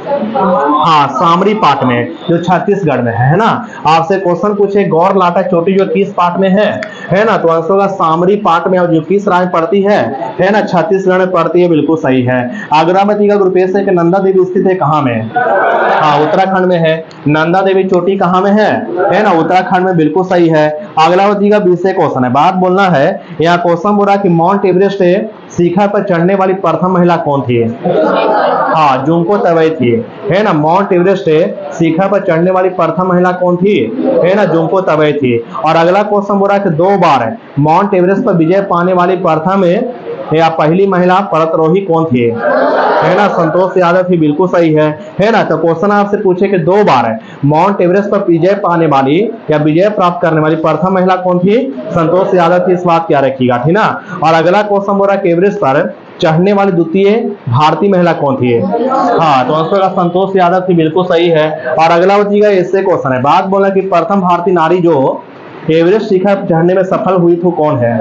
हाँ सामरी पार्ट में, जो छत्तीसगढ़ में है ना। आपसे क्वेश्चन पूछे गौर लाटा चोटी जो किस पार्ट में है ना, तो आंसर होगा सामरी पार्ट में। और जो किस राज्य में पड़ती है ना, छत्तीसगढ़ में पड़ती है, बिल्कुल सही है। आगरा में बताइएगा रुपये से कि नंदा देवी स्थित है कहाँ में? हाँ उत्तराखंड में है। नंदा देवी चोटी कहाँ में है ना? उत्तराखंड में, बिल्कुल सही है। अगला बताइएगा 20 क्वेश्चन है, बात बोलना है। यहाँ क्वेश्चन बोला कि माउंट एवरेस्ट शिखर पर चढ़ने वाली प्रथम महिला कौन थी? हाँ जुंको तबई थी है ना। माउंट एवरेस्ट शिखर पर चढ़ने वाली प्रथम महिला कौन थी? है ना जुंको तबई थी। और अगला क्वेश्चन बोल रहा है कि 2 बार माउंट एवरेस्ट पर विजय पाने वाली प्रथम या पहली महिला पर्वतारोही कौन थी? है ना संतोष यादव थी, बिल्कुल सही है ना। तो क्वेश्चन आपसे पूछे कि 2 बार माउंट एवरेस्ट पर विजय पाने वाली या विजय प्राप्त करने वाली प्रथम महिला कौन थी? संतोष यादव थी, इस बात क्या रखिएगा ठीक ना। और अगला क्वेश्चन बोल रहा है कि एवरेस्ट पर चढ़ने वाली द्वितीय भारतीय महिला कौन थी? हाँ तो आंसर का संतोष यादव थी, बिल्कुल सही है। और अगला बताइएगा इससे क्वेश्चन है, बात बोला कि प्रथम भारतीय नारी जो एवरेस्ट शिखर चढ़ने में सफल हुई थी कौन है?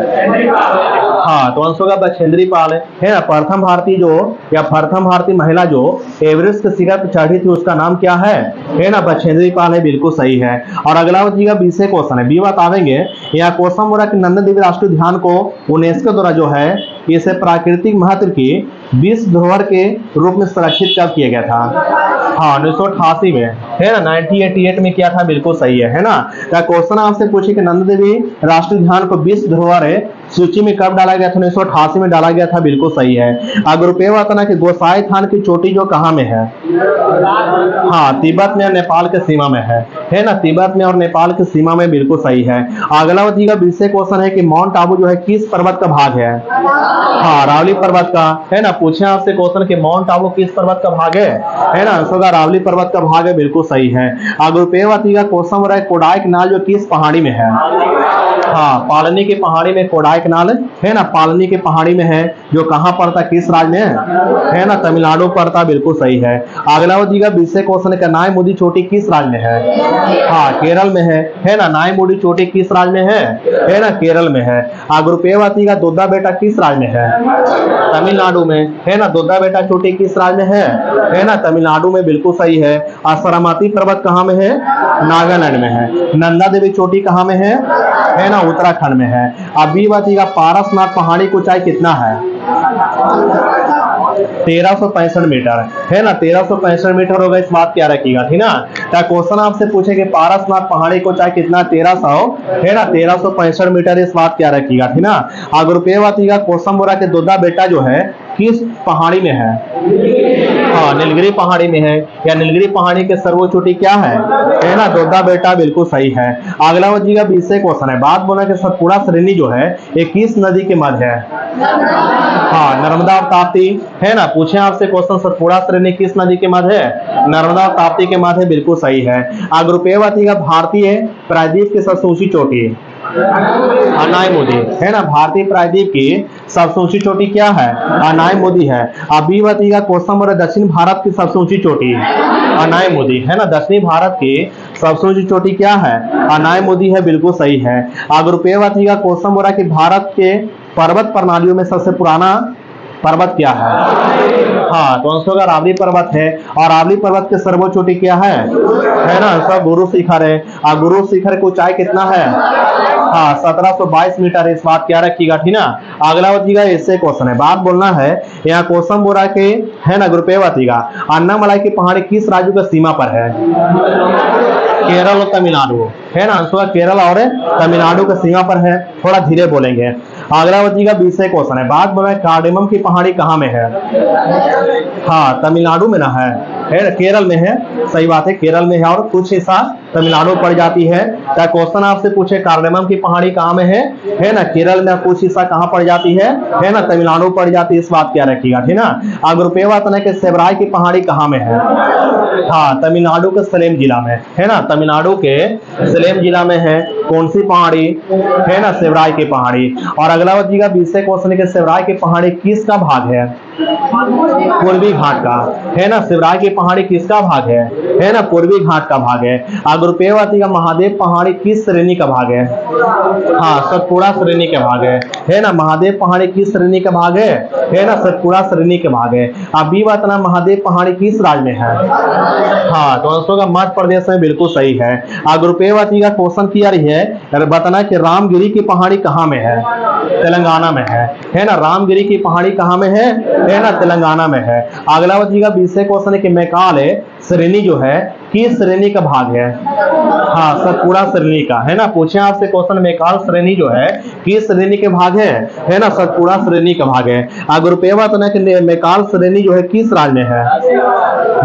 हाँ, तो आंसर होगा बछेंद्री पाल है ना। प्रथम भारतीय जो या प्रथम भारतीय महिला जो एवरेस्ट के शिखर पर चढ़ी थी उसका नाम क्या है ना, बछेंद्री पाल है, बिल्कुल सही है। और अगला बच्चीगा 20 क्वेश्चन है, 20 बतावेंगे। यहाँ कोसम बोरा के नंदा देवी राष्ट्रीय उद्यान को यूनेस्को द्वारा जो है इसे प्राकृतिक महत्व की विश्व धरोहर के रूप में संरक्षित कब किया गया था? हाँ, 1988 में है ना, 1988 में किया था, बिल्कुल सही है ना। क्या क्वेश्चन आपसे पूछे कि नंदा देवी राष्ट्रीय उद्यान को विश्व धरोहर सूची में कब डाला गया था? 1988 में डाला गया था, बिल्कुल सही है। अगर रुपये बताना कि गोसाई थान की चोटी जो कहाँ में है? हाँ, तिब्बत में और नेपाल के सीमा में है ना, तिब्बत में और नेपाल की सीमा में, बिल्कुल सही है। अगला बताइएगा 20 क्वेश्चन है कि माउंट आबू जो है किस पर्वत का भाग है? हाँ, अरावली पर्वत का है ना। पूछे आपसे क्वेश्चन कि माउंट आबू किस पर्वत का भाग है ना, आंसर अरावली पर्वत का भाग है, बिल्कुल सही है। अगर रुपये बताइएगा क्वेश्चन हो रहा है कोडाई कनाल जो किस पहाड़ी में है? हाँ, पालनी की पहाड़ी में कोडाई कनाल है ना, पालनी की पहाड़ी में है, जो कहाँ पड़ता, किस राज्य में है ना, तमिलनाडु पड़ता, बिल्कुल सही है। अगला बताइएगा 20 क्वेश्चन का नाय मोदी चोटी किस राज्य में है? हाँ, केरल में है ना, नाय मोदी चोटी किस राज्य में है ना, केरल में है। अगर रुपये बताइएगा दोदा बेटा किस राज्य में है? तमिलनाडु में है ना, दोदा बेटा चोटी किस राज्य में है ना, तमिलनाडु में, बिल्कुल सही है। और सरमती पर्वत कहाँ में है? नागालैंड में है। नंदा देवी चोटी कहाँ में है ना, उत्तराखंड में है। अभी बताइएगा पारसनाथ पहाड़ी की ऊंचाई कितना है? 1365 मीटर है ना, 1365 मीटर होगा, इस बात क्या रखिएगा, ठीक ना। क्या क्वेश्चन आपसे पूछे कि पारसनाथ पहाड़ी को चाहे कितना? 1300 है ना, 1365 मीटर, इस बात क्या रखिएगा, ठीक ना। अगर रुपये बताइएगा क्वेश्चन बोला कि दोदा बेटा जो है किस पहाड़ी में है? हाँ, नीलगिरी पहाड़ी में है। या नीलगिरी पहाड़ी के सर्वोच्च चोटी क्या है ना, दोदा बेटा, बिल्कुल सही है। अगला बच्चीगा 20 क्वेश्चन है, बात बोला कि सतपुड़ा श्रेणी जो है ये किस नदी के मध्य है? हाँ, नर्मदा और ताप्ती है ना। पूछे आपसे क्वेश्चन सतपुड़ा श्रेणी किस नदी के मध्य है? नर्मदा और ताप्ती के मध्य, बिल्कुल सही है। अगर रुपये बताइएगा भारतीय प्रायद्वीप की सबसे ऊंची चोटी? अनाई मोदी है ना, भारतीय प्रायद्वीप की सबसे ऊंची चोटी क्या है? अनाई मोदी है। अभी बताइएगा क्वेश्चन बोले दक्षिण भारत की सबसे ऊंची चोटी? अनाई मोदी है ना, दक्षिणी भारत की सबसे ऊंची चोटी क्या है? अनाई मोदी है, बिल्कुल सही है। अगर रुपये बताइएगा क्वेश्चन बोला कि भारत के पर्वत प्रणालियों में सबसे पुराना पर्वत क्या है? हाँ, तो आंसर अरावली पर्वत है। और अरावली पर्वत के सर्वोच्च चोटी क्या है ना, आंसर गुरु शिखर है। और गुरु शिखर की ऊंचाई कितना है? हाँ, 1722 मीटर, इस बात क्या रखिएगा, ठीक ना। अगला बताइएगा इससे क्वेश्चन है, बात बोलना है। यहाँ क्वेश्चन बोला के है ना, रुपये बताइएगा अन्नामलाई की पहाड़ी किस राज्य की सीमा पर है? केरल और तमिलनाडु है ना, आंसर केरल और तमिलनाडु की सीमा पर है। थोड़ा धीरे बोलेंगे। अगला बच्चीगा 20 क्वेश्चन है, बात बोला कार्डेमम की पहाड़ी कहाँ में है? हाँ, तमिलनाडु में ना है ना, केरल में है, सही बात है, केरल में है, और कुछ हिस्सा तमिलनाडु पड़ जाती है। क्या क्वेश्चन आपसे पूछे कार्डेमम की पहाड़ी कहाँ में है ना, केरल में, कुछ हिस्सा कहाँ पड़ जाती है ना, तमिलनाडु पड़ जाती है, इस बात क्या रखिएगा, ठीक ना। अगर रुपये बताना कि सेवराई की पहाड़ी कहाँ में है? हाँ, तमिलनाडु के सलेम जिला में है ना, तमिलनाडु के सलेम जिला में है। कौन सी पहाड़ी है ना, सेवराई की पहाड़ी। और अगला बच्चीगा 20 क्वेश्चन के सेवराई की पहाड़ी किसका भाग है? पूर्वी घाट का है ना, सेवराई की पहाड़ी किसका भाग है ना, पूर्वी घाट का भाग है। अगर रुपये बताइएगा महादेव पहाड़ी किस श्रेणी का भाग है? हाँ, सतपुड़ा श्रेणी का भाग है ना, महादेव पहाड़ी किस श्रेणी का भाग है ना, सतपुड़ा श्रेणी के भाग है। अभी बताना महादेव पहाड़ी किस राज्य में है? हाँ, तो आंसर का मध्य प्रदेश में, बिल्कुल सही है। अगर रुपये बताइएगा क्वेश्चन किया रही है, बताना कि रामगिरी की पहाड़ी कहाँ में है? तेलंगाना में है ना, रामगिरी की पहाड़ी कहाँ में है ना, तेलंगाना में है। अगला बताइएगा 20 क्वेश्चन है कि मेकाले श्रेणी जो है किस श्रेणी का भाग है? हाँ, सतपुड़ा श्रेणी का है ना। पूछे आपसे क्वेश्चन मेकाल श्रेणी जो है किस श्रेणी के भाग है ना, सतपुड़ा श्रेणी का भाग है। अगर रुपये बताना कि मेकाल श्रेणी जो है किस राज्य में है?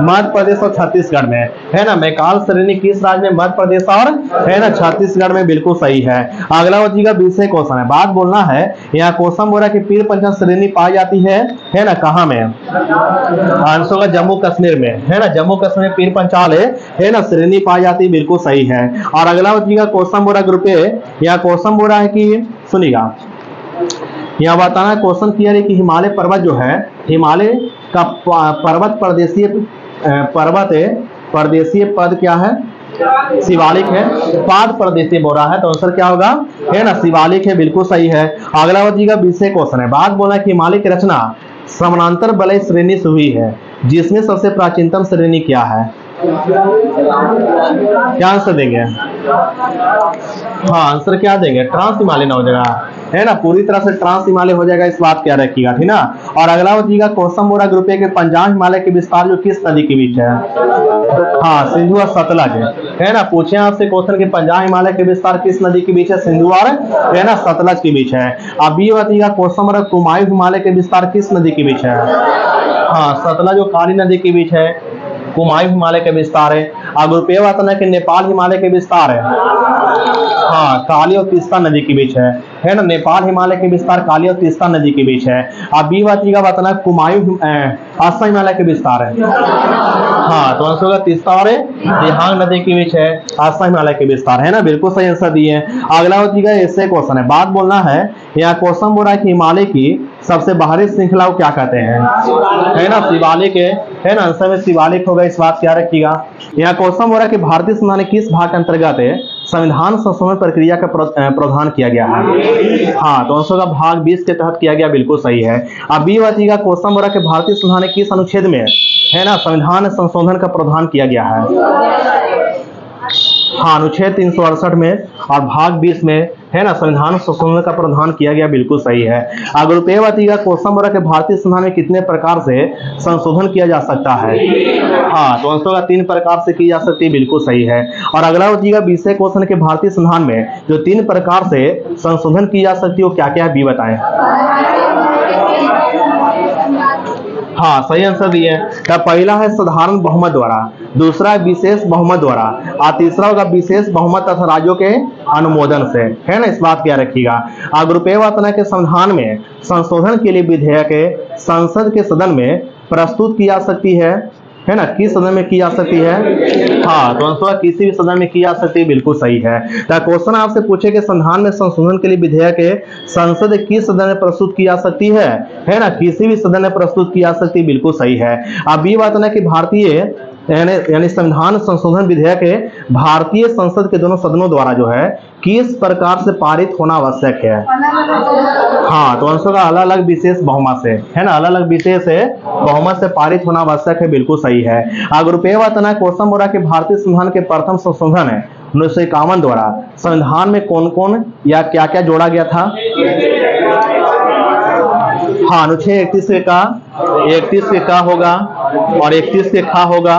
मध्य प्रदेश और छत्तीसगढ़ में है ना, मेकाल श्रेणी किस राज्य में? मध्य प्रदेश और है ना, छत्तीसगढ़ में, बिल्कुल सही है। अगला बताइएगा 20 क्वेश्चन है, बात बोलना है। यहाँ क्वेश्चन बोला कि पीर पंचाल श्रेणी पाई जाती है ना, कहाँ में? आंसर का जम्मू कश्मीर में है ना, जम्मू कश्मीर पीर पंचाल है ना, श्रेणी पाई जाती, बिल्कुल सही है। और अगला बताइएगा क्वेश्चन बोला ग्रुप ए, यहाँ क्वेश्चन बोला है कि सुनिएगा, यहाँ बताना क्वेश्चन किया है कि हिमालय पर्वत जो है, हिमालय का पर्वत प्रदेशीय पद क्या है? शिवालिक है। पाद प्रदेशी बोरा है तो आंसर क्या होगा, है ना, शिवालिक है, बिल्कुल सही है। अगला बच्चीगा 20 क्वेश्चन है। बात बोला कि हिमालय की रचना समानांतर वलय श्रेणी से हुई है, जिसमें सबसे प्राचीनतम श्रेणी क्या है? क्या आंसर देंगे? हाँ, आंसर क्या देंगे? ट्रांस हिमालयन हो जाएगा, है ना, पूरी तरह से ट्रांस हिमालय हो जाएगा, इस बात क्या रखिएगा, ठीक ना। और अगला बच्चीगा क्वेश्चन बोरा ग्रुप ए के पंजाब हिमालय के विस्तार जो किस नदी के बीच है? हाँ, सिंधु और सतलज है ना। पूछे आपसे क्वेश्चन कि पंजाब हिमालय के विस्तार किस नदी के बीच है? सिंधु और, है ना, सतलज के बीच है। अब ये बच्चीगा क्वेश्चन बोरा कुमायूं हिमालय के विस्तार किस नदी के बीच है? हाँ, सतलज और काली नदी के बीच है, कुमायूं हिमालय के विस्तार है। अब ग्रुप ए बात है कि नेपाल हिमालय के विस्तार है, हाँ, काली और तीस्ता नदी के बीच है ना, नेपाल हिमालय के विस्तार काली और तीस्ता नदी के बीच है। अब बी बात का बताना कुमायूं असम हिमालय के विस्तार है, हाँ, तो आंसर होगा तीस्ता और दिहांग नदी के बीच है, असम हिमालय के विस्तार, है ना, बिल्कुल सही आंसर दिए। अगला होगा ऐसे क्वेश्चन है। बात बोलना है, यहाँ क्वेश्चन बोल रहा है कि हिमालय की सबसे बाहरी श्रृंखला को क्या कहते हैं? है ना, शिवालिक है ना, आंसर में शिवालिक होगा, इस बात क्या रखिएगा। यहाँ क्वेश्चन बोल रहा है कि भारतीय संविधान किस भाग के अंतर्गत संविधान संशोधन प्रक्रिया का प्रावधान किया गया है? हाँ, तो आंसर का भाग 20 के तहत किया गया, बिल्कुल सही है। अब बी बचेगा क्वेश्चन बोल रहा है कि भारतीय संविधान किस अनुच्छेद में, है ना, संविधान संशोधन का प्रावधान किया गया है? हाँ, अनुच्छेद 368 में और भाग 20 में, है ना, संविधान संशोधन का प्रावधान किया गया, बिल्कुल सही है। अगर रुपये बतिएगा क्वेश्चन बोला कि भारतीय संविधान में कितने प्रकार से संशोधन किया जा सकता है? हाँ, तो आंसर का 3 प्रकार से की जा सकती है, बिल्कुल सही है। और अगला बतिएगा 20 क्वेश्चन के भारतीय संविधान में जो 3 प्रकार से संशोधन की जा सकती है वो क्या क्या है, भी बताएं। हाँ, सही आंसर दिए। पहला है साधारण बहुमत द्वारा, दूसरा है विशेष बहुमत द्वारा और तीसरा होगा विशेष बहुमत तथा राज्यों के अनुमोदन से, है ना, इस बात क्या रखिएगा। अगर रुपये वतन के संविधान में संशोधन के लिए विधेयक संसद के सदन में प्रस्तुत की जा सकती है ना, किस सदन में की जा सकती है? हाँ, तो आंसर किसी भी सदन में की जा सकती है, बिल्कुल सही है। तो क्वेश्चन आपसे पूछे कि संविधान में संशोधन के लिए विधेयक संसद किस सदन में प्रस्तुत की जा सकती है ना, किसी भी सदन में प्रस्तुत की जा सकती है, बिल्कुल सही है। अब ये बात है कि भारतीय यानी संविधान संशोधन विधेयक भारतीय संसद के दोनों सदनों द्वारा जो है किस प्रकार से पारित होना आवश्यक है? हाँ, तो आंसर का अलग अलग विशेष बहुमत से, है ना, अलग अलग विशेष बहुमत से पारित होना आवश्यक है, बिल्कुल सही है। अगर रुपये बताना क्वेश्चन बोला कि भारतीय संविधान के प्रथम संशोधन 1951 द्वारा संविधान में कौन कौन या क्या क्या जोड़ा गया था? हाँ, अनुच्छेद 31 के का होगा और 31 के खा होगा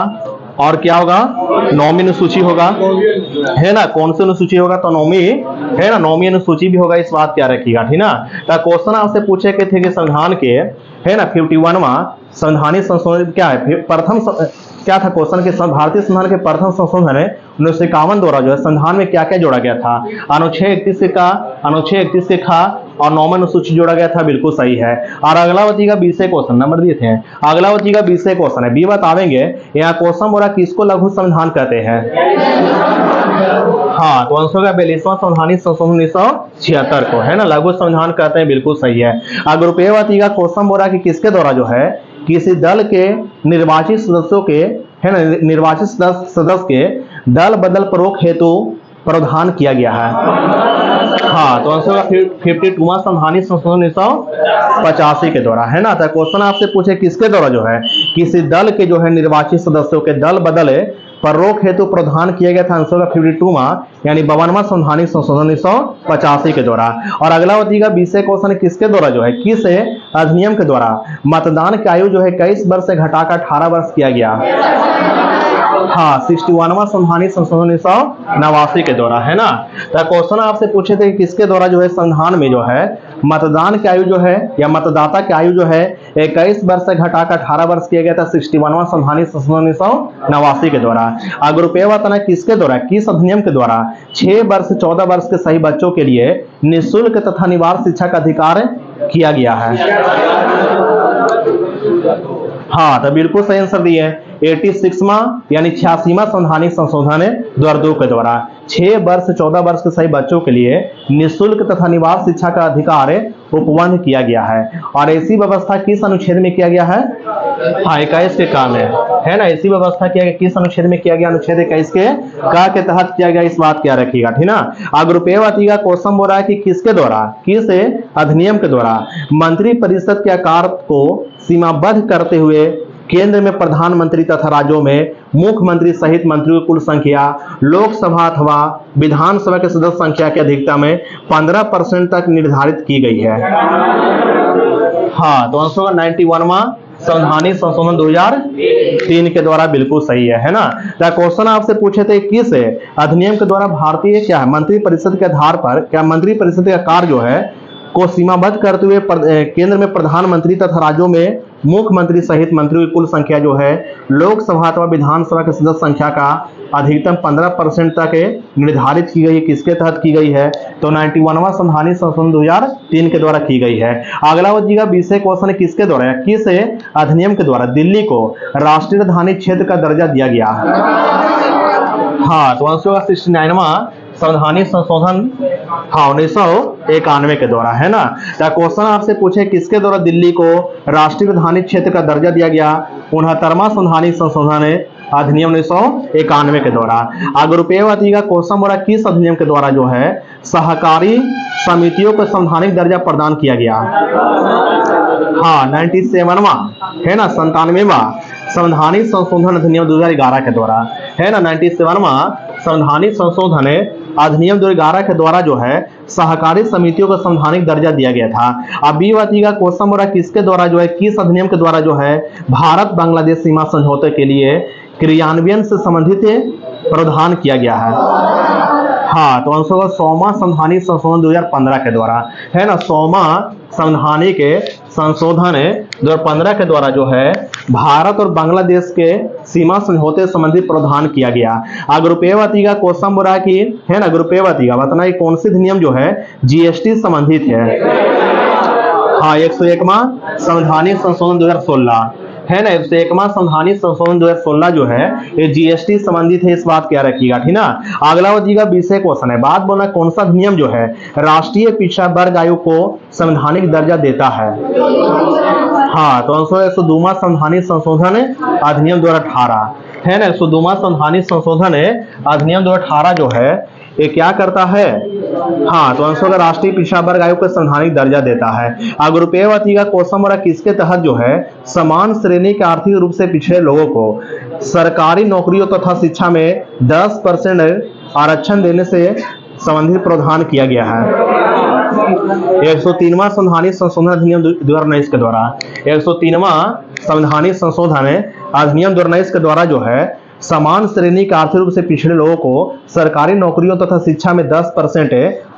और क्या होगा? नौवीं अनुसूची होगा, है ना, कौन सी अनुसूची होगा? तो नौवीं, है ना, नौवीं अनुसूची भी होगा, इस बात क्या रखिएगा, ठीक ना। तो क्वेश्चन आपसे पूछे के थे कि संविधान के, है ना, 51वां संवैधानिक संशोधन क्या है? प्रथम क्या था क्वेश्चन के भारतीय संविधान के प्रथम संशोधन 1951 द्वारा जो है संविधान में क्या क्या जोड़ा गया था? अनुच्छेद 31 का, अनुच्छेद 31 के खा और 9वीं अनुसूची जोड़ा गया था, बिल्कुल सही है। और अगला बचेगा 20 क्वेश्चन, नंबर दिए थे, अगला बचेगा 20 क्वेश्चन है, बी बतावेंगे। यहाँ क्वेश्चन बोला किसको लघु संविधान कहते हैं? हाँ, तो आंसर का 42वां संवैधानिक संशोधन 1976 को, है ना, लघु संविधान कहते हैं, बिल्कुल सही है। अगर रुपये बचेगा क्वेश्चन बोला कि किसके द्वारा जो है किसी दल के निर्वाचित सदस्यों के, है ना, निर्वाचित सदस्य के दल बदल प्ररोख हेतु प्रावधान किया गया है? हाँ, तो आंसर का 52वां संवैधानिक संशोधन 1985 के द्वारा, है ना। तो क्वेश्चन आपसे पूछे किसके द्वारा जो है किसी दल के जो है निर्वाचित सदस्यों के दल बदल प्ररोख हेतु प्रावधान किया गया था? आंसर का 52वां यानी 52वां संवैधानिक संशोधन 1985 के द्वारा। और अगला बचेगा 20 क्वेश्चन किसके द्वारा जो है किस अधिनियम के द्वारा मतदान की आयु जो है 21 वर्ष से घटाकर 18 वर्ष किया गया? हाँ, 61वां संवैधानिक संशोधन 1989 के द्वारा, है ना। तो क्वेश्चन आपसे पूछे थे कि किसके द्वारा जो है संविधान में जो है मतदान की आयु जो है या मतदाता की आयु जो है 21 वर्ष से घटाकर 18 वर्ष किया गया था? 61वां संवैधानिक संशोधन 1989 के द्वारा। अगर रुपये बताना किसके द्वारा, किस अधिनियम के द्वारा 6 वर्ष से 14 वर्ष के सही बच्चों के लिए निःशुल्क तथा अनिवार्य शिक्षा का अधिकार किया गया है? हाँ, तो बिल्कुल सही आंसर दिए। 86वां यानी 86वां संवैधानिक संशोधन 2002 के द्वारा 6 वर्ष से 14 वर्ष के सभी बच्चों के लिए निःशुल्क तथा निवास शिक्षा का अधिकार उपबंध किया गया है। और ऐसी व्यवस्था किस अनुच्छेद में किया गया है? हाँ, 21 के काम है ना। ऐसी व्यवस्था किया गया किस अनुच्छेद में किया गया? अनुच्छेद 21 के का के तहत किया गया। इस बात क्या रखिएगा, ठीक ना। अगर रुपये का क्वेश्चन बोल रहा है कि किसके द्वारा, किस अधिनियम के द्वारा मंत्री परिषद के आकार को सीमाबद्ध करते हुए केंद्र में प्रधानमंत्री तथा राज्यों में मुख्यमंत्री सहित मंत्रियों की कुल संख्या लोकसभा अथवा विधानसभा के सदस्य संख्या की अधिकता में 15% तक निर्धारित की गई है। हाँ, तो आंसर होगा 91वां संवैधानिक संशोधन 2003 के द्वारा बिल्कुल सही है ना। तो क्वेश्चन आपसे पूछे थे किस अधिनियम के द्वारा भारतीय क्या है मंत्री परिषद के आधार पर क्या मंत्री परिषद का कार्य जो है को सीमाबद्ध करते हुए केंद्र में प्रधानमंत्री तथा राज्यों में मुख्यमंत्री सहित मंत्रियों की कुल संख्या जो है लोकसभा अथवा विधानसभा के सदस्य संख्या का अधिकतम 15% तक निर्धारित की गई है। किसके तहत की गई है? तो 91वां संवैधानिक संशोधन 2003 के द्वारा की गई है। अगला बच्चीगा 20 क्वेश्चन किसके द्वारा, किस अधिनियम के द्वारा दिल्ली को राष्ट्रीय राजधानी क्षेत्र का दर्जा दिया गया? हाँ, तो आंसर होगा 69वां संवैधानिक संशोधन 1991 के द्वारा, है ना। तो क्वेश्चन आपसे पूछे किसके द्वारा दिल्ली को राष्ट्रीय राजधानी क्षेत्र का दर्जा दिया गया? 69वां संवैधानिक संशोधन अधिनियम 1991 के द्वारा। अगर रुपये का क्वेश्चन बोला किस अधिनियम के द्वारा जो है सहकारी समितियों को संवैधानिक दर्जा प्रदान किया गया? हाँ, 97वां है ना, 97वां संवैधानिक संशोधन अधिनियम 2011 के द्वारा, है ना। 97वां संवैधानिक संशोधन अधिनियम 2011 के द्वारा जो है सहकारी समितियों को संवैधानिक दर्जा दिया गया था। अब बी का क्वेश्चन बोला किसके द्वारा जो है किस अधिनियम के द्वारा जो है भारत बांग्लादेश सीमा समझौते के लिए क्रियान्वयन से संबंधित प्रावधान किया गया है? हाँ, तो आंसर होगा 100वां संवैधानिक संशोधन 2015 के द्वारा, है ना। 100वां संवैधानिक संशोधन 2015 के द्वारा जो है भारत और बांग्लादेश के सीमा समझौते संबंधित प्रावधान किया गया। अगर रुपये का क्वेश्चन बोल रहा है कि है ना, रुपये का बताना है कौन सी अधिनियम जो है जीएसटी संबंधित है? हाँ, 101वां संवैधानिक संशोधन 2016 है ना। 101वां संवैधानिक संशोधन 2016 जो है ये जीएसटी संबंधित है। इस बात क्या रखिएगा, ठीक ना। अगला बच्चीगा 20 क्वेश्चन है बात बोलना कौन सा अधिनियम जो है राष्ट्रीय पिछड़ा वर्ग आयोग को संवैधानिक दर्जा देता है? हाँ, तो आंसर 102वां संवैधानिक संशोधन अधिनियम 2018 है ना। 102वां संवैधानिक संशोधन अधिनियम 2018 जो है ये क्या करता है? हाँ, तो आंसर होगा राष्ट्रीय पिछड़ा वर्ग आयोग को संवैधानिक दर्जा देता है। अगर रुपये का क्वेश्चन बोला किसके तहत जो है समान श्रेणी के आर्थिक रूप से पिछड़े लोगों को सरकारी नौकरियों तथा शिक्षा में 10% आरक्षण देने से संबंधित प्रावधान किया गया है? 103वां संवैधानिक संशोधन अधिनियम 2019 के द्वारा, 103वां संवैधानिक संशोधन अधिनियम 2019 के द्वारा जो है समान श्रेणी के आर्थिक रूप से पिछड़े लोगों को सरकारी नौकरियों तथा शिक्षा में 10%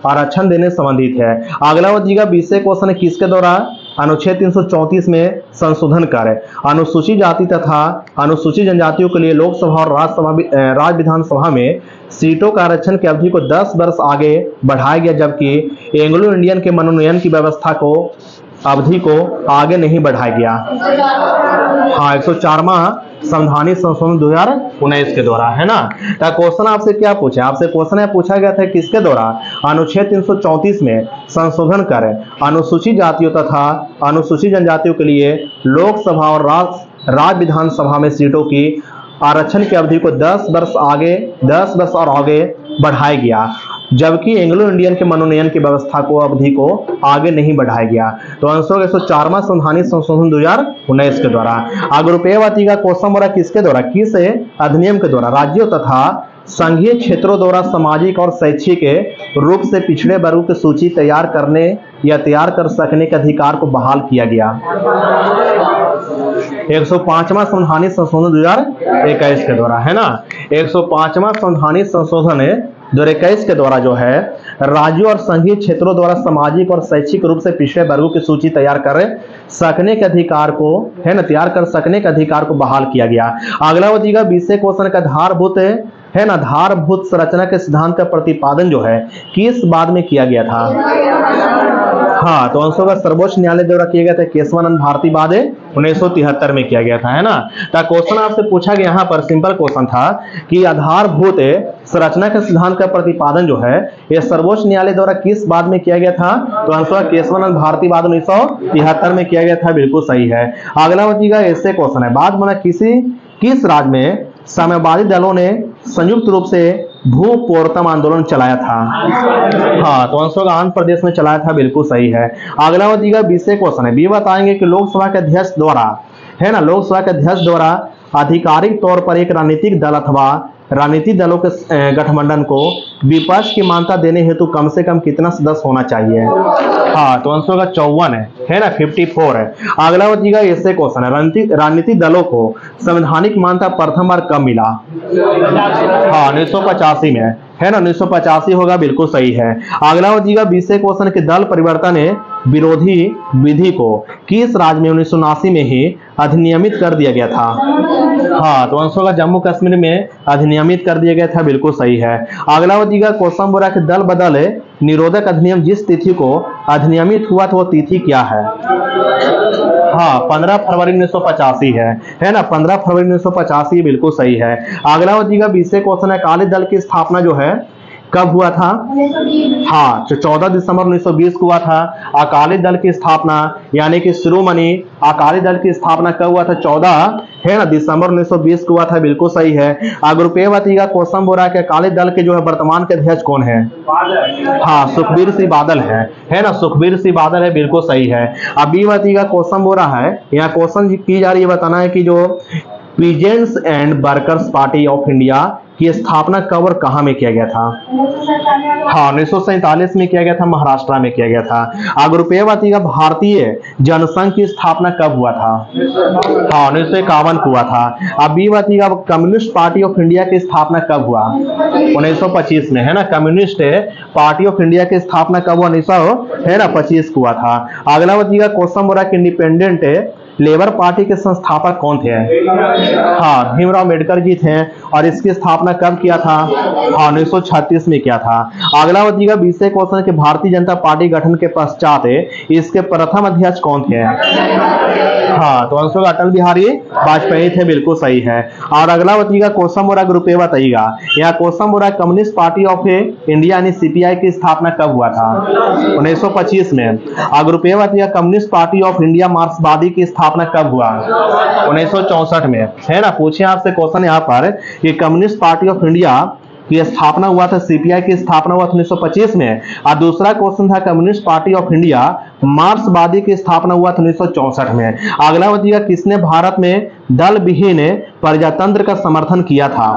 आरक्षण देने संबंधित है। अगला बच्चीगा 20 क्वेश्चन किसके द्वारा अनुच्छेद 334 में संशोधन कर अनुसूचित जाति तथा अनुसूचित जनजातियों के लिए लोकसभा और राज्य विधानसभा में सीटों का आरक्षण की अवधि को 10 वर्ष आगे बढ़ाया गया, जबकि एंग्लो इंडियन के मनोनयन की व्यवस्था को अवधि को आगे नहीं बढ़ाया गया। हाँ, 104वां संवैधानिक संशोधन 2019 के द्वारा, है ना। तो क्वेश्चन आपसे क्या पूछा? आपसे क्वेश्चन पूछा गया था किसके द्वारा अनुच्छेद 334 में संशोधन कर अनुसूचित जातियों तथा अनुसूचित जनजातियों के लिए लोकसभा और राज्य विधानसभा में सीटों की आरक्षण की अवधि को 10 वर्ष और आगे बढ़ाया गया, जबकि एंग्लो इंडियन के मनोनयन की व्यवस्था को अवधि को आगे नहीं बढ़ाया गया। तो आंसर 104वां संवैधानिक संशोधन 2019 के द्वारा। अगर रुपये का क्वेश्चन बोला किसके द्वारा किस अधिनियम के द्वारा राज्यों तथा संघीय क्षेत्रों द्वारा सामाजिक और शैक्षिक रूप से पिछड़े वर्गों की सूची तैयार करने या तैयार कर सकने के अधिकार को बहाल किया गया? 105वां संवैधानिक संशोधन 2021 के द्वारा, है ना। 105वां संवैधानिक संशोधन 2021 के द्वारा जो है राज्यों और संघीय क्षेत्रों द्वारा सामाजिक और शैक्षिक रूप से पिछड़े वर्गों की सूची तैयार कर सकने के अधिकार को, है ना, तैयार कर सकने के अधिकार को बहाल किया गया। अगला बच्चीगा 20 क्वेश्चन का आधारभूत है ना, आधारभूत संरचना के सिद्धांत का प्रतिपादन जो है किस बाद में किया गया था? हाँ, तो आंसर होगा सर्वोच्च न्यायालय द्वारा किया गया था केशवानंद भारती वाद 1973 में किया गया था, है ना। तो क्वेश्चन आपसे पूछा गया, यहाँ पर सिंपल क्वेश्चन था कि आधारभूत संरचना के सिद्धांत का प्रतिपादन जो है यह सर्वोच्च न्यायालय द्वारा किस वाद में किया गया था, तो आंसर केशवानंद भारती वाद 1973 में किया गया था, बिल्कुल सही है। अगला बच्चीगा ऐसे क्वेश्चन है, बाद बना किस राज्य में साम्यवादी दलों ने संयुक्त रूप से भू पोरतम आंदोलन चलाया था, हाँ, तो आंसर होगा आंध्र प्रदेश में चलाया था, बिल्कुल सही है। अगला बच्चीगा 20 क्वेश्चन है, बी बताएंगे कि लोकसभा के अध्यक्ष द्वारा, है ना, लोकसभा के अध्यक्ष द्वारा आधिकारिक तौर पर एक राजनीतिक दल अथवा राजनीतिक दलों के गठबंधन को विपक्ष की मान्यता देने हेतु कम से कम कितना सदस्य होना चाहिए, हाँ, तो आंसर होगा 54 है ना, 54 है। अगला बच्चीगा ऐसे क्वेश्चन है, राजनीतिक दलों को संवैधानिक मान्यता प्रथम बार कब मिला, हाँ, 1985 में, है ना, 1985 होगा, बिल्कुल सही है। अगला बच्चीगा 20 क्वेश्चन के दल परिवर्तन विरोधी विधि को किस राज्य में 1979 में ही अधिनियमित कर दिया गया था, हाँ, तो आंसर होगा जम्मू कश्मीर में अधिनियमित कर दिया गया था, बिल्कुल सही है। अगला बच्चीगा क्वेश्चन बोला कि दल बदल निरोधक अधिनियम जिस तिथि को अधिनियमित हुआ तो वो तिथि क्या है, हाँ, 15 फरवरी 1985 है ना, 15 फरवरी 1985, बिल्कुल सही है। अगला बच्चीगा 20 क्वेश्चन है, अकाली दल की स्थापना जो है कब हुआ था, हाँ, तो 14 दिसंबर 1920 को हुआ था अकाली दल की स्थापना, यानी कि शिरोमणि अकाली दल की स्थापना कब हुआ था, 14 है ना दिसंबर 1920 को हुआ था, बिल्कुल सही है। रुपये का क्वेश्चन बोल रहा है कि अकाली दल के जो है वर्तमान के अध्यक्ष कौन है, हाँ, सुखबीर सिंह बादल है ना, सुखबीर सिंह बादल है, बिल्कुल सही है। अब बी का क्वेश्चन बोल रहा है, यहाँ क्वेश्चन की जा रही है, बताना है कि जो peasants and workers party of India की स्थापना कब और कहां में किया गया था, हाँ, 1947 में किया गया था, महाराष्ट्र में किया गया था। अगर रुपये का भारतीय जनसंघ की स्थापना कब हुआ था, हाँ, 1951 को हुआ था। अब बी का कम्युनिस्ट पार्टी ऑफ इंडिया की स्थापना कब हुआ, 1925 में, है ना, कम्युनिस्ट पार्टी ऑफ इंडिया की स्थापना कब हुआ, 1925 को हुआ था। अगला का क्वेश्चन बोला कि इंडिपेंडेंट लेबर पार्टी के संस्थापक कौन थे, हाँ, भीमराव अम्बेडकर जी थे, और इसकी स्थापना कब किया था, हाँ, 1936 में किया था। अगला बच्चीगा 20 क्वेश्चन के भारतीय जनता पार्टी गठन के पश्चात इसके प्रथम अध्यक्ष कौन थे, हाँ, तो आंसर अटल बिहारी वाजपेयी थे, बिल्कुल सही है। और अगला बच्चीगा क्वेश्चन बोला रुपये बताइएगा, यहाँ क्वेश्चन बोला कम्युनिस्ट पार्टी ऑफ इंडिया यानी सीपीआई की स्थापना कब हुआ था, 1925 में। अगर रुपये बताइएगा कम्युनिस्ट पार्टी ऑफ इंडिया मार्क्सवादी की स्थापना कब हुआ, 1964 में, है ना। पूछे आपसे क्वेश्चन यहाँ पर कि कम्युनिस्ट पार्टी ऑफ इंडिया की स्थापना हुआ था, सीपीआई की स्थापना हुआ था 1925 में, और दूसरा क्वेश्चन था कम्युनिस्ट पार्टी ऑफ इंडिया मार्क्सवादी की स्थापना हुआ था 1964 में। अगला बच्चीगा किसने भारत में दल विहीन प्रजातंत्र का समर्थन किया था,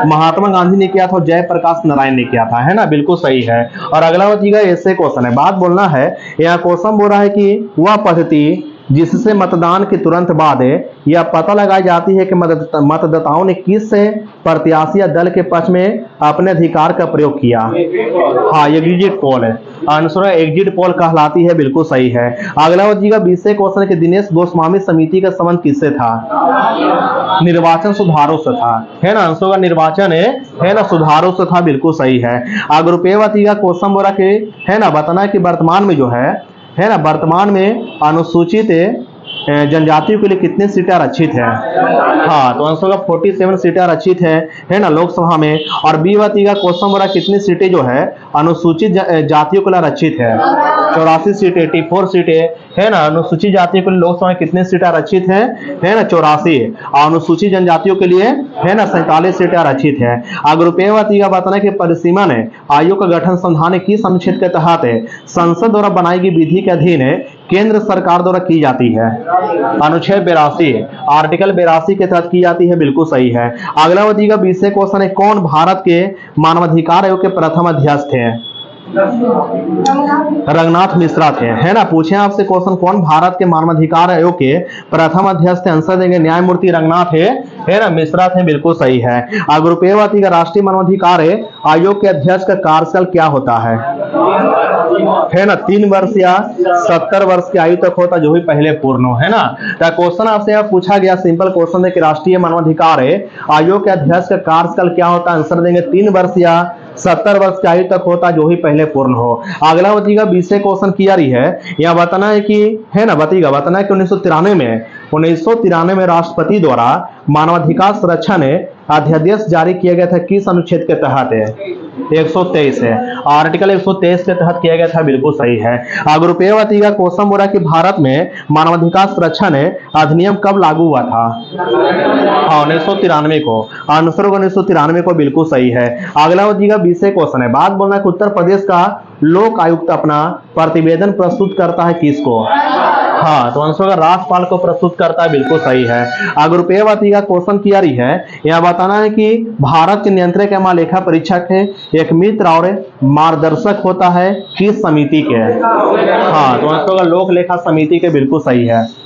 महात्मा गांधी ने किया था, जयप्रकाश नारायण ने किया था, है ना, बिल्कुल सही है। और अगला बच्चीगा ऐसे क्वेश्चन है, बात बोलना है, यहाँ क्वेश्चन बोल रहा है कि वह पद्धति जिससे मतदान के तुरंत बाद यह पता लगाई जाती है कि मतदाताओं ने किस प्रत्याशी या दल के पक्ष में अपने अधिकार का प्रयोग किया, हाँ, एग्जिट पोल है, आंसर एग्जिट पोल कहलाती है, बिल्कुल सही है। अगला बच्चीगा 20 क्वेश्चन के दिनेश गोस्वामी समिति का संबंध किससे था, निर्वाचन सुधारों से था, है ना, आंसर का निर्वाचन है ना सुधारों से था, बिल्कुल सही है। अगर रुपये का क्वेश्चन बोला कि, है ना, बताना कि वर्तमान में जो है ना, वर्तमान में अनुसूचित जनजातियों के लिए कितने सीटें आरक्षित है, हाँ, तो आंसर का 47 सीटें आरक्षित है ना, लोकसभा में। और बी का क्वेश्चन बोला कितनी सीटें जो है अनुसूचित जातियों के लिए आरक्षित है, 84 सीटें, 84 सीटें, है ना। अनुसूचित जातियों के लिए लोकसभा में कितने सीटें आरक्षित है ना, 84, और अनुसूचित जनजातियों के लिए, है ना, 47 सीटें आरक्षित है। अगर रुपये का बताना कि परिसीमन आयोग का गठन संविधान किस अनुच्छेद के तहत संसद द्वारा बनाई गई विधि के अधीन केंद्र सरकार द्वारा की जाती है, अनुच्छेद 82 आर्टिकल 82 के तहत की जाती है, बिल्कुल सही है। अगला बच्चीगा 20 क्वेश्चन है, कौन भारत के मानवाधिकार आयोग के प्रथम अध्यक्ष थे, रंगनाथ मिश्रा थे, है ना। पूछे आपसे क्वेश्चन कौन भारत के मानवाधिकार आयोग के प्रथम अध्यक्ष थे, आंसर देंगे न्यायमूर्ति रंगनाथ है ना, मिश्रा थे, बिल्कुल सही है। अगर रुपये का राष्ट्रीय मानवाधिकार आयोग के अध्यक्ष का कार्यकाल क्या होता है ना, 3 वर्ष या 70 वर्ष की आयु तक होता, जो भी पहले पूर्ण हो, है ना। तो क्वेश्चन आपसे यहाँ पूछा गया, सिंपल क्वेश्चन है कि राष्ट्रीय मानवाधिकार आयोग के अध्यक्ष का कार्यकाल क्या होता है, आंसर देंगे 3 वर्ष या 70 वर्ष की आयु तक होता जो ही पहले पूर्ण हो। अगला बताइएगा 20 क्वेश्चन की रही है, यहाँ बताना है कि, है ना, बताना है कि 1993 में राष्ट्रपति द्वारा मानवाधिकार संरक्षण अध्यादेश जारी किया गया था, किस अनुच्छेद के तहत है? 123 है, आर्टिकल 123 के तहत किया गया था, बिल्कुल सही है। अगर रुपये बताइएगा क्वेश्चन बोला कि भारत में मानवाधिकार संरक्षण अधिनियम कब लागू हुआ था? 1993 को, आंसर 1993 को, बिल्कुल सही है। अगला बताइएगा 20 क्वेश्चन है, बात बोलना है कि उत्तर प्रदेश का लोक आयुक्त अपना प्रतिवेदन प्रस्तुत करता है किसको? हाँ, तो आंसर होगा राज्यपाल को प्रस्तुत करता है, बिल्कुल सही है। अगर रुपये बताइएगा क्वेश्चन की रही है, यह बताना है कि भारत के नियंत्रक एवं लेखा परीक्षक है एक मित्र और मार्गदर्शक होता है किस समिति के? हाँ, तो आंसर होगा लोक लेखा समिति के, बिल्कुल सही है।